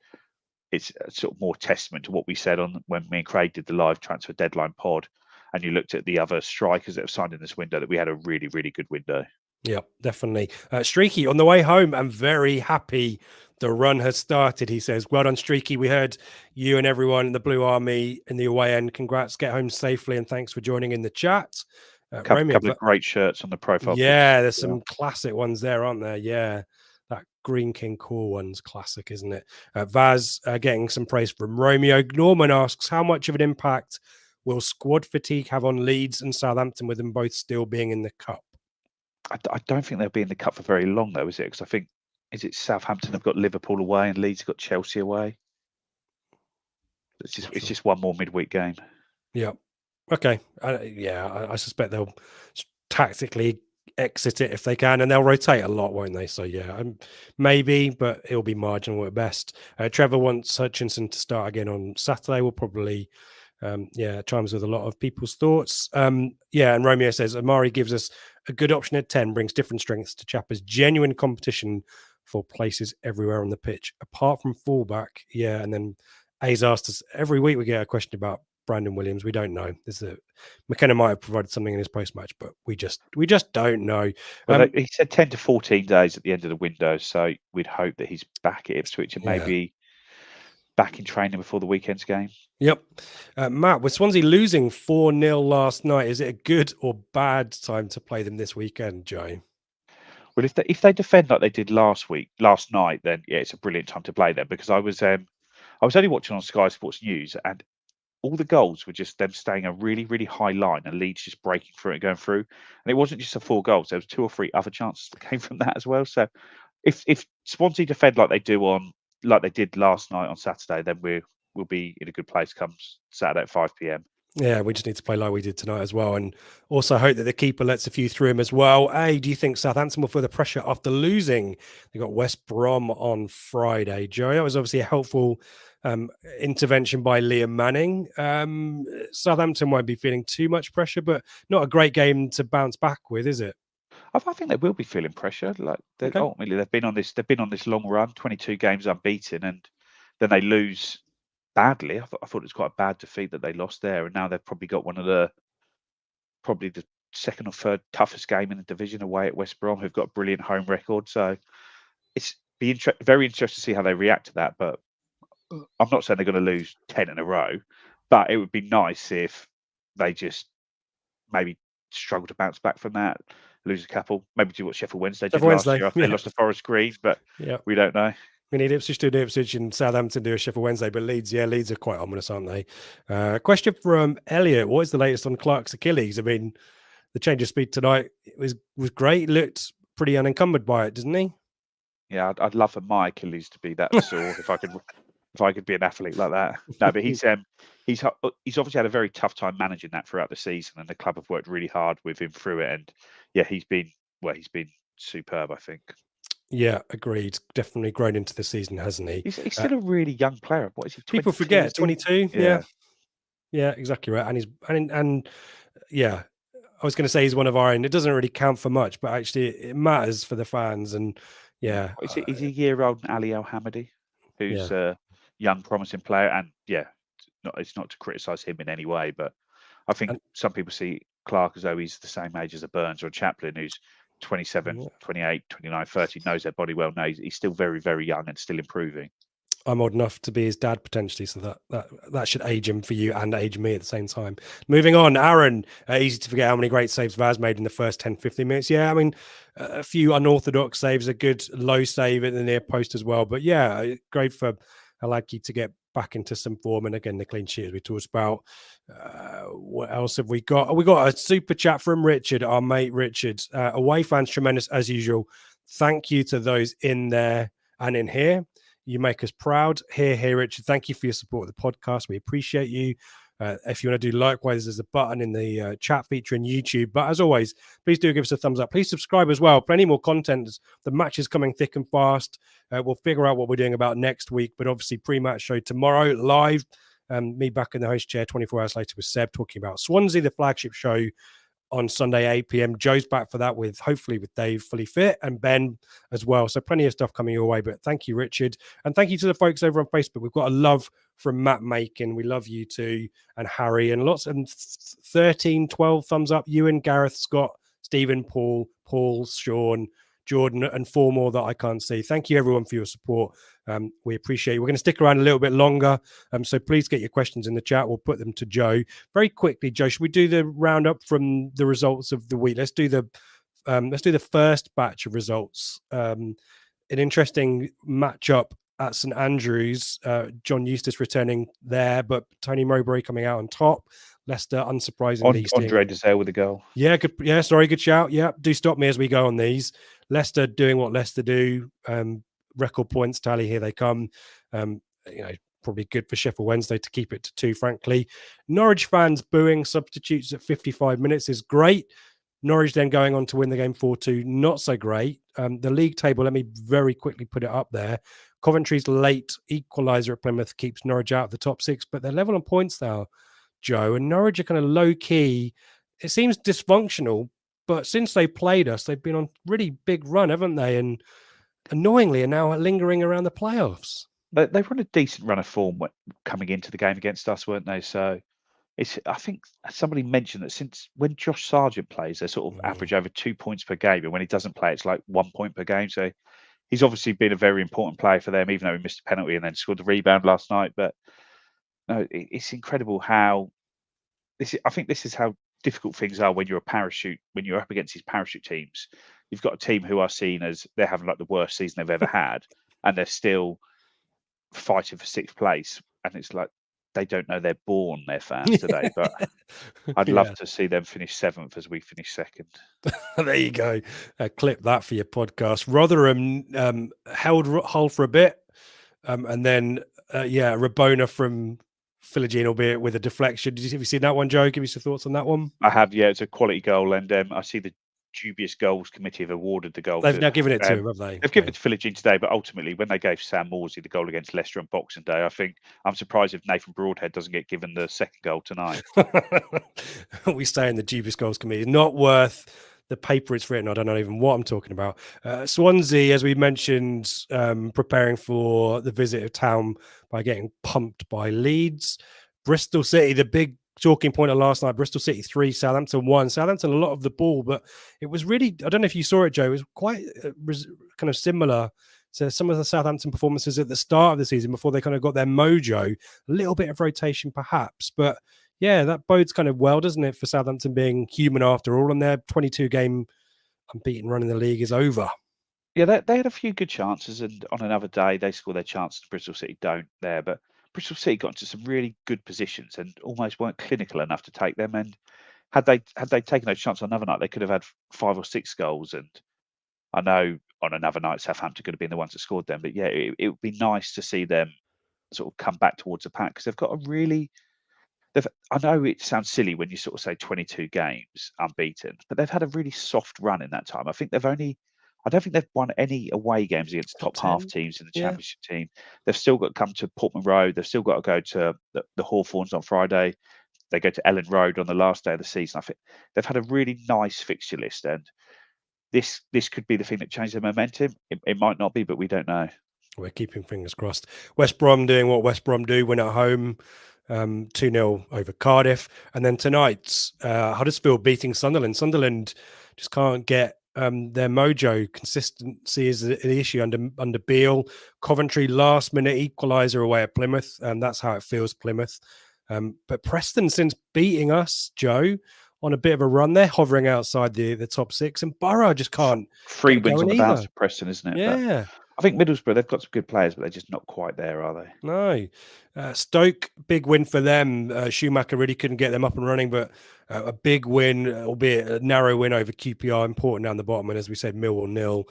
it's sort of more testament to what we said on when me and Craig did the live transfer deadline pod, and you looked at the other strikers that have signed in this window, that we had a really, really good window. Yeah, definitely. Streaky, on the way home, I'm very happy the run has started, he says. Well done, Streaky. We heard you and everyone in the Blue Army in the away end. Congrats, get home safely, and thanks for joining in the chat. Couple of great shirts on the profile. Yeah, there's some classic ones there, aren't there? Yeah, that Green King Core one's classic, isn't it? Vaz getting some praise from Romeo. Norman asks, how much of an impact will squad fatigue have on Leeds and Southampton with them both still being in the Cup? I don't think they'll be in the Cup for very long, though, is it? Because I think, is it Southampton have got Liverpool away and Leeds have got Chelsea away? It's just one more midweek game. Yeah. Okay. I suspect they'll tactically exit it if they can, and they'll rotate a lot, won't they? So yeah, maybe, but it'll be marginal at best. Trevor wants Hutchinson to start again on Saturday. We'll probably chimes with a lot of people's thoughts. And Romeo says Amari gives us a good option at 10, brings different strengths to Chapper's genuine competition for places everywhere on the pitch, apart from fullback. Yeah, and then A's asked us every week we get a question about Brandon Williams. We don't know. McKenna might have provided something in his post-match, but we just don't know. Well, he said 10 to 14 days at the end of the window, so we'd hope that he's back at Ipswich and maybe back in training before the weekend's game. Yep. Matt, with Swansea losing 4-0 last night, is it a good or bad time to play them this weekend, Joe? Well, if they defend like they did last night, then yeah, it's a brilliant time to play them, because I was only watching on Sky Sports News, and all the goals were just them staying a really, really high line and Leeds just breaking through and going through. And it wasn't just the 4 goals; there was 2 or 3 other chances that came from that as well. So, if Swansea defend like they did last night on Saturday, then we'll be in a good place come Saturday at 5 p.m. Yeah, we just need to play like we did tonight as well, and also hope that the keeper lets a few through him as well. Hey, do you think Southampton will feel the pressure after losing? They got West Brom on Friday. Joe, that was obviously a helpful intervention by Liam Manning. Southampton won't be feeling too much pressure, but not a great game to bounce back with, is it? I think they will be feeling pressure. Like Okay. ultimately, they've been on this long run, 22 games unbeaten, and then they lose badly. I thought it was quite a bad defeat that they lost there, and now they've probably got probably the second or third toughest game in the division away at West Brom, who've got a brilliant home record. So it's very interesting to see how they react to that. But I'm not saying they're going to lose 10 in a row, but it would be nice if they just maybe struggle to bounce back from that, lose a couple, maybe do what Sheffield Wednesday did last year after they lost to Forest Green, but we don't know. We need Ipswich to do Ipswich and Southampton do a Sheffield Wednesday, but Leeds are quite ominous, aren't they? Question from Elliot: what is the latest on Clark's Achilles? I mean, the change of speed tonight was great. He looked pretty unencumbered by it, didn't he? Yeah, I'd love for my Achilles to be that sore if I could be an athlete like that. No, but he's obviously had a very tough time managing that throughout the season, and the club have worked really hard with him through it. And yeah, he's been superb, I think. Yeah, agreed. Definitely grown into the season, hasn't he? He's still a really young player. What is he? 22, people forget 22. Yeah, exactly right. And yeah, I was going to say he's one of our own. It doesn't really count for much, but actually it matters for the fans. And yeah, he's a year old Ali Al Hamadi, who's a young, promising player. And yeah, it's not to criticise him in any way, but I think some people see Clark as though he's the same age as a Burns or a Chaplin, who's 27, 28, 29, 30, knows their body well. No, he's still very, very young and still improving. I'm old enough to be his dad potentially, so that should age him for you and age me at the same time. Moving on, Aaron, easy to forget how many great saves Vaz made in the first 10, 15 minutes. Yeah, I mean, a few unorthodox saves, a good low save at the near post as well. But yeah, great for Halaki to get back into some form. And again, the clean sheet, as we talked about. What else have we got? We got a super chat from Richard, our mate Richard. Away fans, tremendous as usual. Thank you to those in there and in here. You make us proud. Here, Richard. Thank you for your support of the podcast. We appreciate you. If you want to do likewise, there's a button in the chat feature in YouTube. But as always, please do give us a thumbs up. Please subscribe as well. Plenty more content. The match is coming thick and fast. We'll figure out what we're doing about next week. But obviously, pre-match show tomorrow live. Me back in the host chair 24 hours later with Seb talking about Swansea, the flagship show on Sunday, 8 p.m. Joe's back for that hopefully with Dave fully fit and Ben as well. So plenty of stuff coming your way. But thank you, Richard. And thank you to the folks over on Facebook. We've got a love from Matt Macon. We love you too. And Harry and lots and 13, 12 thumbs up. Ewan, Gareth, Scott, Stephen, Paul, Sean, Jordan, and 4 more that I can't see. Thank you everyone for your support. We appreciate it. We're going to stick around a little bit longer. So please get your questions in the chat. We'll put them to Joe. Very quickly, Joe, should we do the roundup from the results of the week? Let's do the first batch of results. An interesting matchup at St Andrews. John Eustace returning there, but Tony Mowbray coming out on top. Leicester, unsurprisingly, Andre Dessel with a goal. Yeah, good. Yeah, sorry, good shout. Yeah, do stop me as we go on these. Leicester doing what Leicester do. Record points tally, here they come. Probably good for Sheffield Wednesday to keep it to 2, frankly. Norwich fans booing substitutes at 55 minutes is great. Norwich then going on to win the game 4-2, not so great. The league table, let me very quickly put it up there. Coventry's late equaliser at Plymouth keeps Norwich out of the top 6, but they're level on points now, Joe. And Norwich are kind of low-key. It seems dysfunctional, but since they played us, they've been on really big run, haven't they? And annoyingly are now lingering around the playoffs. They run a decent run of form coming into the game against us, weren't they? So I think somebody mentioned that since when Josh Sargent plays, they sort of average over 2 points per game, and when he doesn't play, it's like 1 point per game. So he's obviously been a very important player for them, even though he missed a penalty and then scored the rebound last night. But no, it's incredible how I think this is how difficult things are when you're up against these parachute teams. You've got a team who are seen as they're having like the worst season they've ever had, and they're still fighting for 6th place. And it's like they don't know they're born, their fans today. But I'd love to see them finish 7th as we finish 2nd. There you go. Clip that for your podcast. Rotherham held Hull for a bit, and then Rabona from Philogene, albeit with a deflection. Have you seen that one, Joe? Give me some thoughts on that one. I have, yeah. It's a quality goal, and I see the dubious goals committee have awarded the goal. They've now given it to him, have they? They've given it to Philogene today, but ultimately, when they gave Sam Morsey the goal against Leicester on Boxing Day, I think I'm surprised if Nathan Broadhead doesn't get given the second goal tonight. We stay in the dubious goals committee. Not worth the paper it's written. I don't know even what I'm talking about. Swansea, as we mentioned, preparing for the visit of Town by getting pumped by Leeds. Bristol City, the big talking point of last night, Bristol City 3, Southampton 1. Southampton a lot of the ball, but it was really, I don't know if you saw it, Joe, it was quite kind of similar to some of the Southampton performances at the start of the season before they kind of got their mojo. A little bit of rotation perhaps, but yeah, that bodes kind of well, doesn't it, for Southampton being human after all, and their 22-game unbeaten run in the league is over. Yeah, they had a few good chances, and on another day they score their chances. Bristol City don't there, but Bristol City got into some really good positions and almost weren't clinical enough to take them. And had they taken those chances on another night, they could have had 5 or 6 goals. And I know on another night Southampton could have been the ones that scored them. But yeah, it would be nice to see them sort of come back towards the pack, because they've got a really. I know it sounds silly when you sort of say 22 games unbeaten, but they've had a really soft run in that time. I don't think they've won any away games against top half teams in the Championship team. They've still got to come to Portman Road. They've still got to go to the Hawthorns on Friday. They go to Ellen Road on the last day of the season. I think they've had a really nice fixture list, and this could be the thing that changes their momentum. It might not be, but we don't know. We're keeping fingers crossed. West Brom doing what West Brom do, win at home, 2-0 over Cardiff. And then tonight, Huddersfield beating Sunderland. Sunderland just can't get their mojo. Consistency is the issue under Beale. Coventry last-minute equaliser away at Plymouth, and that's how it feels, Plymouth. But Preston, since beating us, Joe, on a bit of a run, they're hovering outside the top 6, and Borough just can't. 3 wins on the bounce of Preston, isn't it? Yeah. But I think Middlesbrough, they've got some good players, but they're just not quite there, are they? No. Stoke, big win for them. Schumacher really couldn't get them up and running, but a big win, albeit a narrow win over QPR, important down the bottom. And as we said, Millwall 0,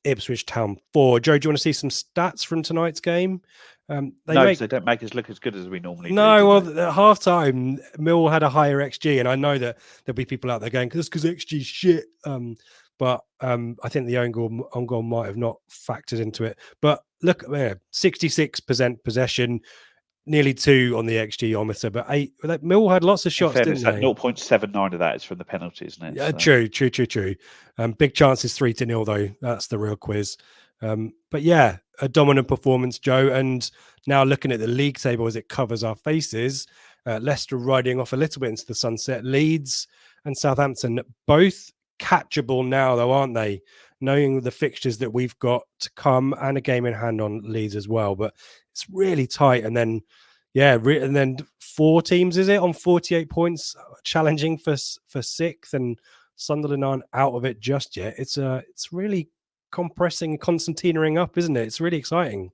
Ipswich Town 4. Joe, do you want to see some stats from tonight's game? They don't make us look as good as we normally do. No, well, at half time, Millwall had a higher XG, and I know that there'll be people out there going, because XG shit. But I think the own goal might have not factored into it. But look, 66% possession, nearly 2 on the XG-ometer, but 8. Millwall had lots of shots, didn't they? 0.79 of that is from the penalty, isn't it? Yeah, so. True. Big chances 3-0 though. That's the real quiz. But yeah, a dominant performance, Joe. And now looking at the league table as it covers our faces, Leicester riding off a little bit into the sunset. Leeds and Southampton both catchable now, though, aren't they? Knowing the fixtures that we've got to come, and a game in hand on Leeds as well. But it's really tight. And then, and then 4 teams, is it, on 48 points, challenging for 6th, and Sunderland aren't out of it just yet. It's really compressing, concertinaing up, isn't it? It's really exciting.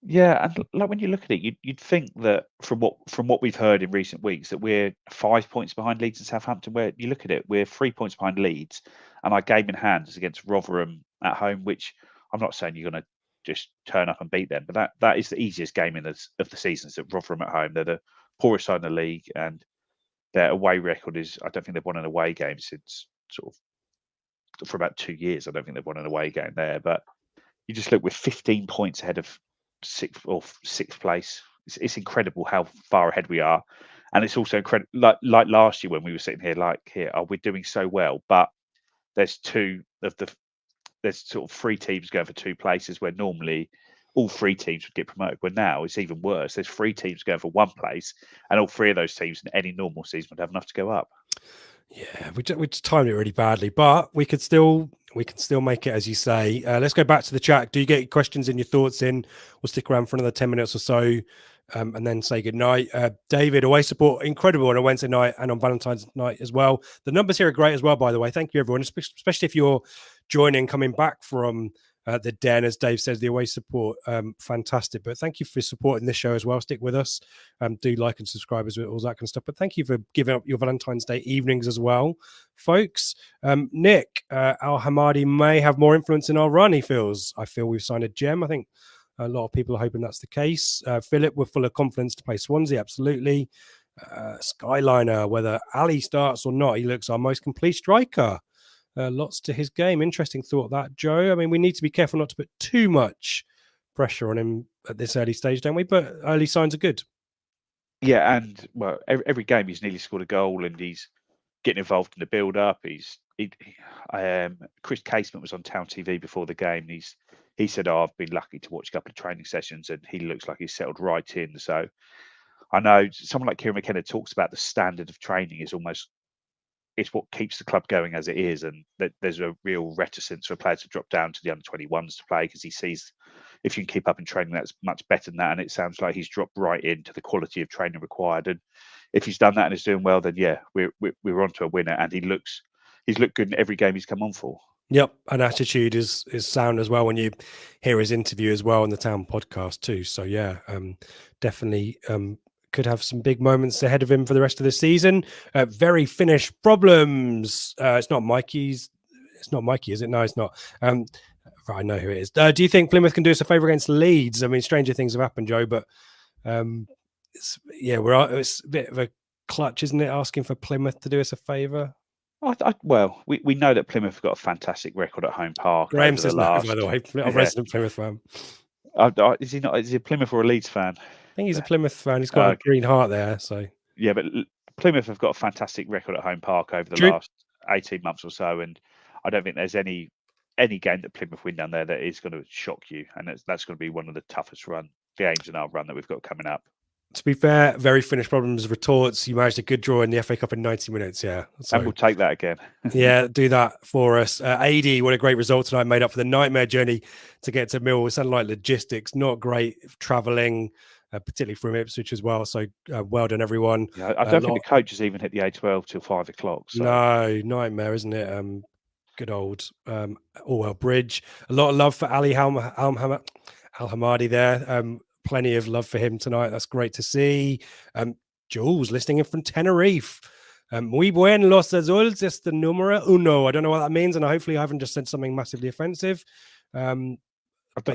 Yeah, and like when you look at it, you'd think that from what we've heard in recent weeks, that we're 5 points behind Leeds and Southampton. Where you look at it, we're 3 points behind Leeds, and our game in hand is against Rotherham at home. Which I'm not saying you're going to just turn up and beat them, but that is the easiest game of the season. Is at Rotherham at home. They're the poorest side in the league, and their away record is, I don't think they've won an away game since for about 2 years. I don't think they've won an away game there. But you just look, we're 15 points ahead of sixth place. It's incredible how far ahead we are, and it's also incredible. Like last year when we were sitting here, we're doing so well, but there's sort of 3 teams going for 2 places where normally all 3 teams would get promoted. But now it's even worse. There's 3 teams going for 1 place, and all 3 of those teams in any normal season would have enough to go up. Yeah, we just timed it really badly, but we can still make it, as you say. Let's go back to the chat. Do you get your questions and your thoughts in? We'll stick around for another 10 minutes or so, and then say goodnight. David, away support, incredible on a Wednesday night and on Valentine's night as well. The numbers here are great as well, by the way. Thank you, everyone, especially if you're coming back from the Den. As Dave says, the away support, fantastic. But thank you for supporting this show as well. Stick with us. Do like and subscribe as well, all that kind of stuff. But thank you for giving up your Valentine's Day evenings as well, folks. Nick, Al Hamadi may have more influence in our run, he feels. I feel we've signed a gem. I think A lot of people are hoping that's the case. Philip, we're full of confidence to play Swansea, absolutely. Skyliner, whether Ali starts or not, he looks our most complete striker. Lots to his game. Interesting thought that, Joe. I mean, we need to be careful not to put too much pressure on him at this early stage, don't we? But early signs are good. Yeah, and well, every game he's nearly scored a goal, and he's getting involved in the build-up. Chris Casement was on Town TV before the game. He said, "Oh, I've been lucky to watch a couple of training sessions, and he looks like he's settled right in." So I know someone like Kieran McKenna talks about the standard of training is almost it's what keeps the club going as it is, and that there's a real reticence for players to drop down to the under-21s to play because he sees if you can keep up in training, that's much better than that. And it sounds like he's dropped right into the quality of training required. And if he's done that and is doing well, then yeah, we're on to a winner. And he's looked good in every game he's come on for. Yep, and attitude is sound as well when you hear his interview as well on the Town podcast too. So yeah, definitely could have some big moments ahead of him for the rest of the season. Very Finnish problems. It's not Mikey's. It's not Mikey, is it? No, it's not. I know who it is. Do you think Plymouth can do us a favour against Leeds? I mean, stranger things have happened, Joe, but it's a bit of a clutch, isn't it? Asking for Plymouth to do us a favour. Well, we know that Plymouth have got a fantastic record at home park. Graham says no, by the way. A resident Plymouth fan. Is he not? Is he a Plymouth or a Leeds fan? I think he's a Plymouth fan. He's got a green heart there. So yeah, but Plymouth have got a fantastic record at home park over the last 18 months or so, and I don't think there's any game that Plymouth win down there that is going to shock you, and that's going to be one of the toughest games in our run that we've got coming up. To be fair, very Finnish problems retorts. You managed a good draw in the FA Cup in 90 minutes. Yeah. So, and we'll take that again. Yeah, do that for us. AD, what a great result tonight, made up for the nightmare journey to get to Millwall. It sounded like logistics, not great travelling, particularly from Ipswich as well. So well done, everyone. Yeah, I don't think the coach has even hit the A12 till 5 o'clock. So. No, nightmare, isn't it? Good old Orwell Bridge. A lot of love for Ali Al-Hamadi there. Plenty of love for him tonight. That's great to see. Jules listening in from Tenerife. Muy buen los azules es the número uno. I don't know what that means, and hopefully I haven't just said something massively offensive. But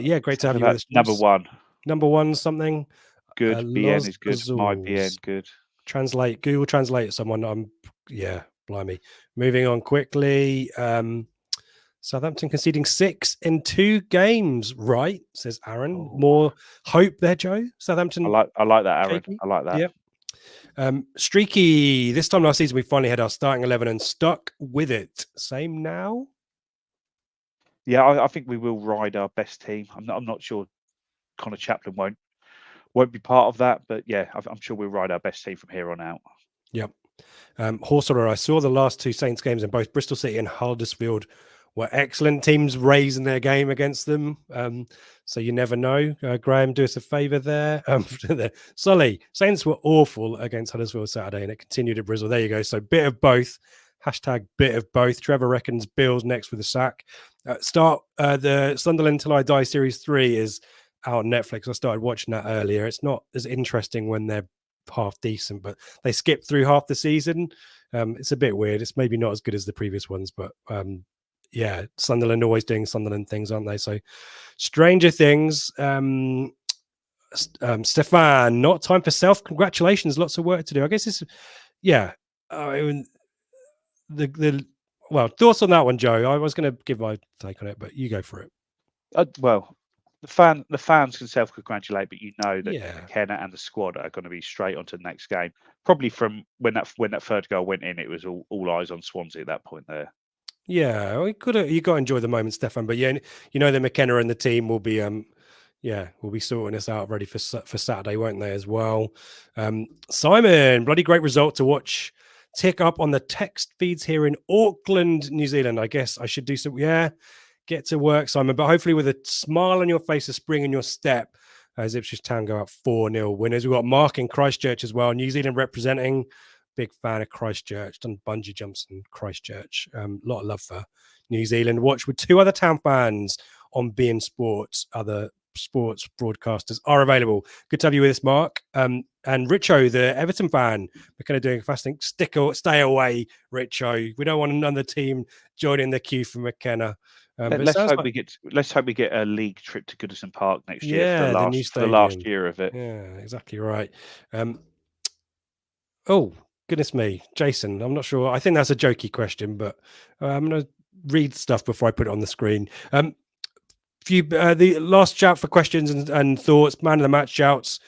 yeah, great to have you with us. Number one. Number one something. Good. BN is good. Azules. My BN good. Translate. Google Translate someone. Blimey. Moving on quickly. Southampton conceding 6 in 2 games, right? Says Aaron. Oh. More hope there, Joe. Southampton. I like that, Aaron. I like that. Yep. Streaky. This time last season, we finally had our starting 11 and stuck with it. Same now. Yeah, I think we will ride our best team. I'm not sure Connor Chaplin won't be part of that, but yeah, I'm sure we'll ride our best team from here on out. Yep. Horseler, I saw the last 2 Saints games in both Bristol City and Huddersfield were excellent teams raising their game against them. So you never know. Graham, do us a favour there. Sully, Saints were awful against Huddersfield Saturday and it continued at Bristol. There you go. So bit of both. Hashtag bit of both. Trevor reckons Bill's next for the sack. The Sunderland Till I Die Series 3 is out on Netflix. I started watching that earlier. It's not as interesting when they're half decent, but they skip through half the season. It's a bit weird. It's maybe not as good as the previous ones, but yeah, Sunderland always doing Sunderland things, aren't they? So stranger things. Stefan, not time for self congratulations. Lots of work to do. I guess it's thoughts on that one, Joe. I was going to give my take on it, but you go for it. The fans can self-congratulate, but you know that McKenna and the squad are going to be straight onto the next game. Probably from when that third goal went in, it was all eyes on Swansea at that point there. Yeah, you got to enjoy the moment, Stefan. But yeah, you know that McKenna and the team will be sorting us out ready for Saturday, won't they, as well? Simon, bloody great result to watch tick up on the text feeds here in Auckland, New Zealand. I guess I should do some. Yeah. Get to work, Simon, but hopefully with a smile on your face, a spring in your step, as Ipswich Town go out 4-0 winners. We've got Mark in Christchurch as well, New Zealand representing. Big fan of Christchurch, done bungee jumps in Christchurch. A lot of love for New Zealand. Watch with 2 other Town fans on beIN Sports. Other sports broadcasters are available. Good to have you with us, Mark. And Richo, the Everton fan, we're kind of doing a fasting. Stay away, Richo. We don't want another team joining the queue for McKenna. But it Let's sounds hope like, we get a league trip to Goodison Park next year yeah, the new for the last stadium. year of it. Yeah, exactly right. Oh, goodness me, Jason, I'm not sure. I think that's a jokey question, but I'm going to read stuff before I put it on the screen. The last shout for questions and thoughts, man of the match shouts.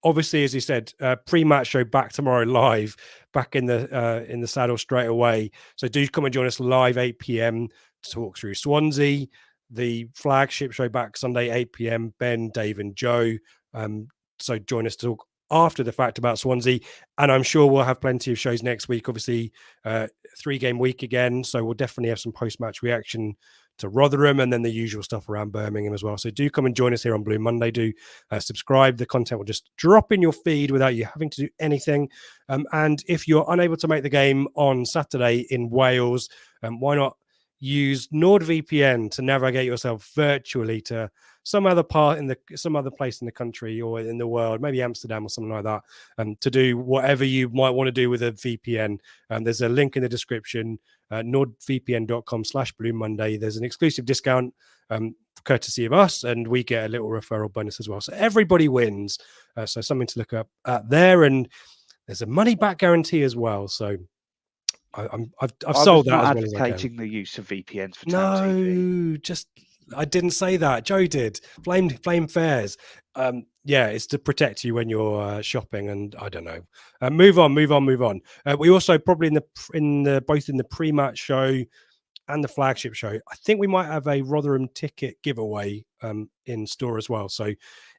Obviously, as you said, pre-match show back tomorrow live, back in the saddle straight away. So do come and join us live 8 p.m. to talk through Swansea. The flagship show back Sunday 8 p.m. Ben, Dave, and Joe. So join us to talk after the fact about Swansea, and I'm sure we'll have plenty of shows next week. Obviously, 3-game week again, so we'll definitely have some post-match reaction to Rotherham, and then the usual stuff around Birmingham as well. So do come and join us here on Blue Monday. Do subscribe. The content will just drop in your feed without you having to do anything. And if you're unable to make the game on Saturday in Wales, why not use NordVPN to navigate yourself virtually to some other place in the country or in the world, maybe Amsterdam or something like that, to do whatever you might want to do with a VPN. There's a link in the description, nordvpn.com/Blue Monday. There's an exclusive discount courtesy of us, and we get a little referral bonus as well. So everybody wins. So something to look up at there, and there's a money back guarantee as well. So I've sold that as well as I can. Advocating the use of VPNs for Town TV. I didn't say that. Joe did. Blame fares. Yeah, it's to protect you when you're shopping, and I don't know. Move on. We also probably both in the pre-match show and the flagship show, I think we might have a Rotherham ticket giveaway in store as well. So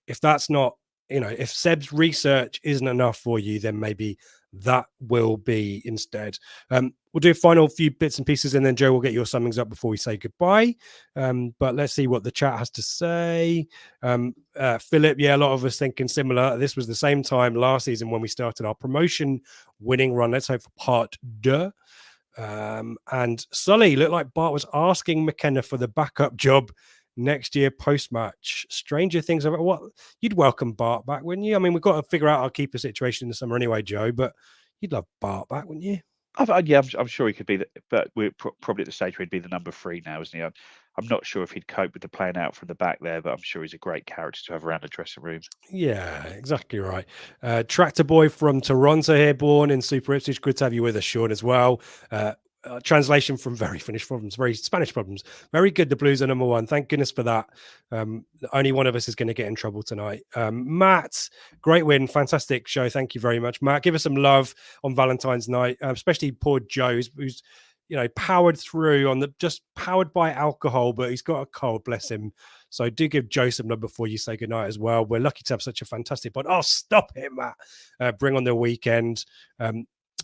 if that's not, if Seb's research isn't enough for you, then maybe that will be instead. We'll do a final few bits and pieces, and then Joe will get your summings up before we say goodbye. But let's see what the chat has to say. Philip, yeah, a lot of us thinking similar. This was the same time last season when we started our promotion winning run. Let's hope for part deux. And Sully looked like Bart was asking McKenna for the backup job next year post-match. Stranger things. What you'd welcome Bart back, wouldn't you? I mean, we've got to figure out our keeper situation in the summer anyway, Joe. But you'd love Bart back, wouldn't you? Yeah, I'm sure he could be, but we're probably at the stage where he'd be the number 3 now, isn't he? I'm not sure if he'd cope with the playing out from the back there, but I'm sure he's a great character to have around the dressing room. Yeah, exactly right. Tractor Boy from Toronto here, born in Super Ipswich. Good to have you with us, Sean, as well. Translation from very Finnish problems, very Spanish problems. Very good. The Blues are number 1. Thank goodness for that. Only one of us is going to get in trouble tonight. Matt, great win. Fantastic show. Thank you very much, Matt. Give us some love on Valentine's night, especially poor Joe, who's powered through just powered by alcohol, but he's got a cold, bless him. So do give Joe some love before you say goodnight as well. We're lucky to have such a fantastic pod. Oh, stop it, Matt. Bring on the weekend.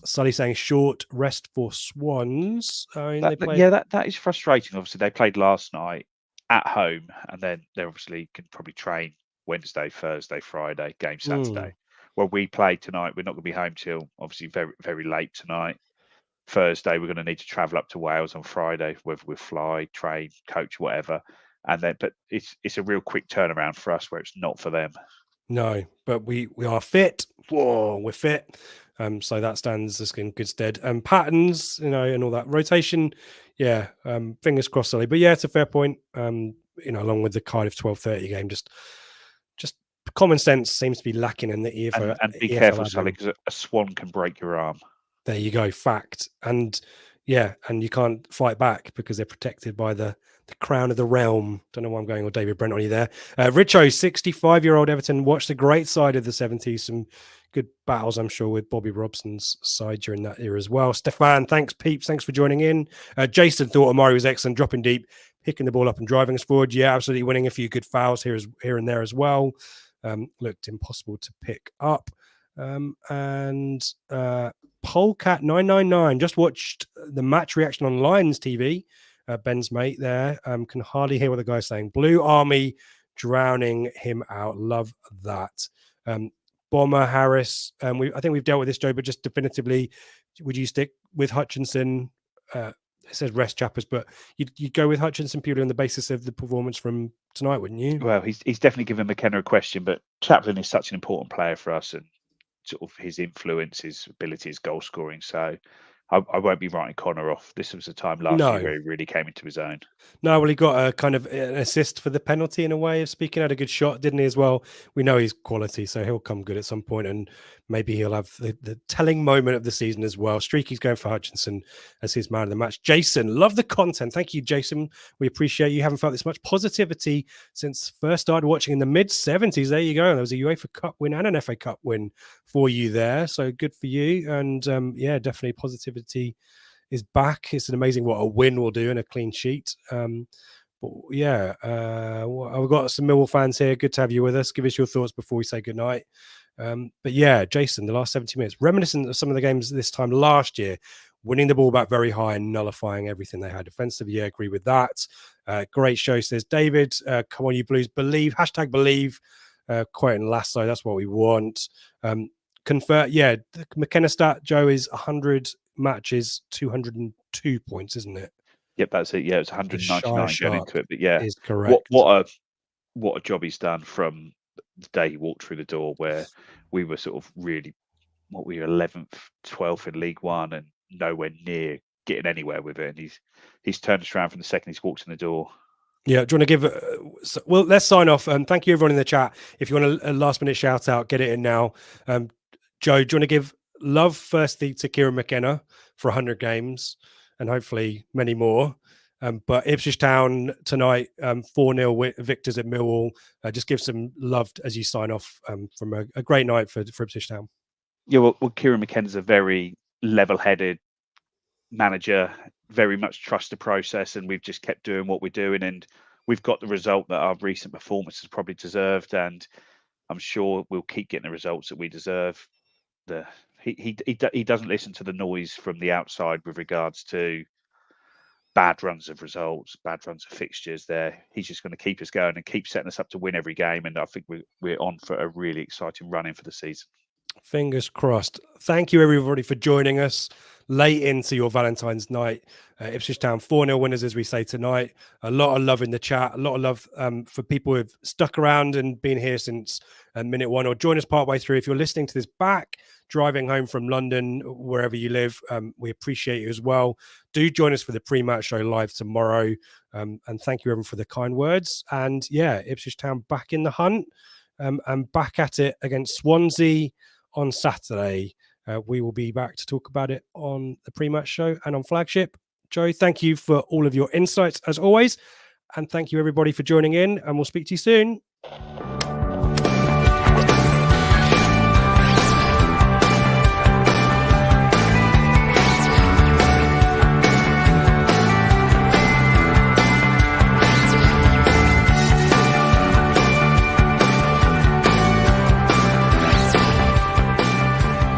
Sully saying short rest for Swans. I mean, that is frustrating. Obviously, they played last night at home, and then they obviously can probably train Wednesday, Thursday, Friday, game Saturday. Well, we play tonight. We're not going to be home till obviously very, very late tonight. Thursday, we're going to need to travel up to Wales on Friday, whether we fly, train, coach, whatever. And then, but it's a real quick turnaround for us where it's not for them. No, but we are fit. Whoa, we're fit. So that stands us in good stead. Patterns, and all that rotation. Yeah. Fingers crossed, Sully. But yeah, it's a fair point. Along with the Cardiff 12:30 game, just common sense seems to be lacking in the EFL. And be careful, Sully, because a swan can break your arm. There you go. Fact. And yeah, and you can't fight back because they're protected by the crown of the realm. Don't know why I'm going with David Brent on you there. Richo, 65-year-old Everton, watched the great side of the 70s. Some good battles, I'm sure, with Bobby Robson's side during that era as well. Stefan, thanks, Peeps. Thanks for joining in. Jason thought Amari was excellent, dropping deep, picking the ball up and driving us forward. Yeah, absolutely winning a few good fouls here and there as well. Looked impossible to pick up. And Polecat999 just watched the match reaction on Lions TV. Ben's mate there can hardly hear what the guy's saying. Blue Army drowning him out. Love that. Bomber Harris. I think we've dealt with this, Joe, but just definitively, would you stick with Hutchinson? It says rest Chappers, but you'd go with Hutchinson purely on the basis of the performance from tonight, wouldn't you? Well, he's definitely given McKenna a question, but Chaplin is such an important player for us, and sort of his influence, his ability, his goal scoring. So I won't be writing Connor off. This was a time last year where he really came into his own. No, well, he got a kind of an assist for the penalty in a way of speaking. Had a good shot, didn't he, as well? We know he's quality, so he'll come good at some point, and maybe he'll have the telling moment of the season as well. Streaky's going for Hutchinson as his man of the match. Jason, love the content. Thank you, Jason. We appreciate you. Haven't felt this much positivity since first started watching in the mid-70s. There you go. There was a UEFA Cup win and an FA Cup win for you there. So good for you. And yeah, definitely positivity is back. It's an amazing what a win will do and a clean sheet. But yeah, I've got some Millwall fans here. Good to have you with us. Give us your thoughts before we say goodnight. But yeah, Jason, the last 70 minutes, reminiscent of some of the games this time last year, winning the ball back very high and nullifying everything they had defensively. Yeah, agree with that. Great show, says David. Come on, you Blues, believe. Hashtag believe. Quoting Lasso, that's what we want. Yeah, the McKenna stat, Joe, is 100 matches, 202 points, isn't it? Yep, that's it. Yeah, it's 199 going into it. But yeah, is correct. What a job he's done from the day he walked through the door, where we were sort of really, we were 11th, 12th in League One and nowhere near getting anywhere with it. And he's turned us around from the second he's walked in the door. Yeah, do you want to give well, let's sign off. Thank you everyone in the chat. If you want a last minute shout out, get it in now. Joe, do you want to give love firstly to Kieran McKenna for 100 games and hopefully many more? But Ipswich Town tonight, 4-0 victors at Millwall. Just give some love as you sign off from a great night for Ipswich Town. Yeah, well, Kieran McKenna's a very level-headed manager, very much trust the process, and we've just kept doing what we're doing, and we've got the result that our recent performance has probably deserved, and I'm sure we'll keep getting the results that we deserve. He doesn't listen to the noise from the outside with regards to bad runs of results, bad runs of fixtures there. He's just going to keep us going and keep setting us up to win every game, and I think we're on for a really exciting run in for the season. Fingers crossed. Thank you everybody for joining us late into your Valentine's night. Ipswich Town 4-0 winners, as we say tonight. A lot of love in the chat. A lot of love for people who've stuck around and been here since minute one, or join us partway through. If you're listening to this back, driving home from London, wherever you live, we appreciate you as well. Do join us for the pre-match show live tomorrow. And thank you everyone for the kind words. And yeah, Ipswich Town back in the hunt and back at it against Swansea on Saturday. We will be back to talk about it on the pre-match show and on Flagship. Joe, thank you for all of your insights as always. And thank you everybody for joining in, and we'll speak to you soon.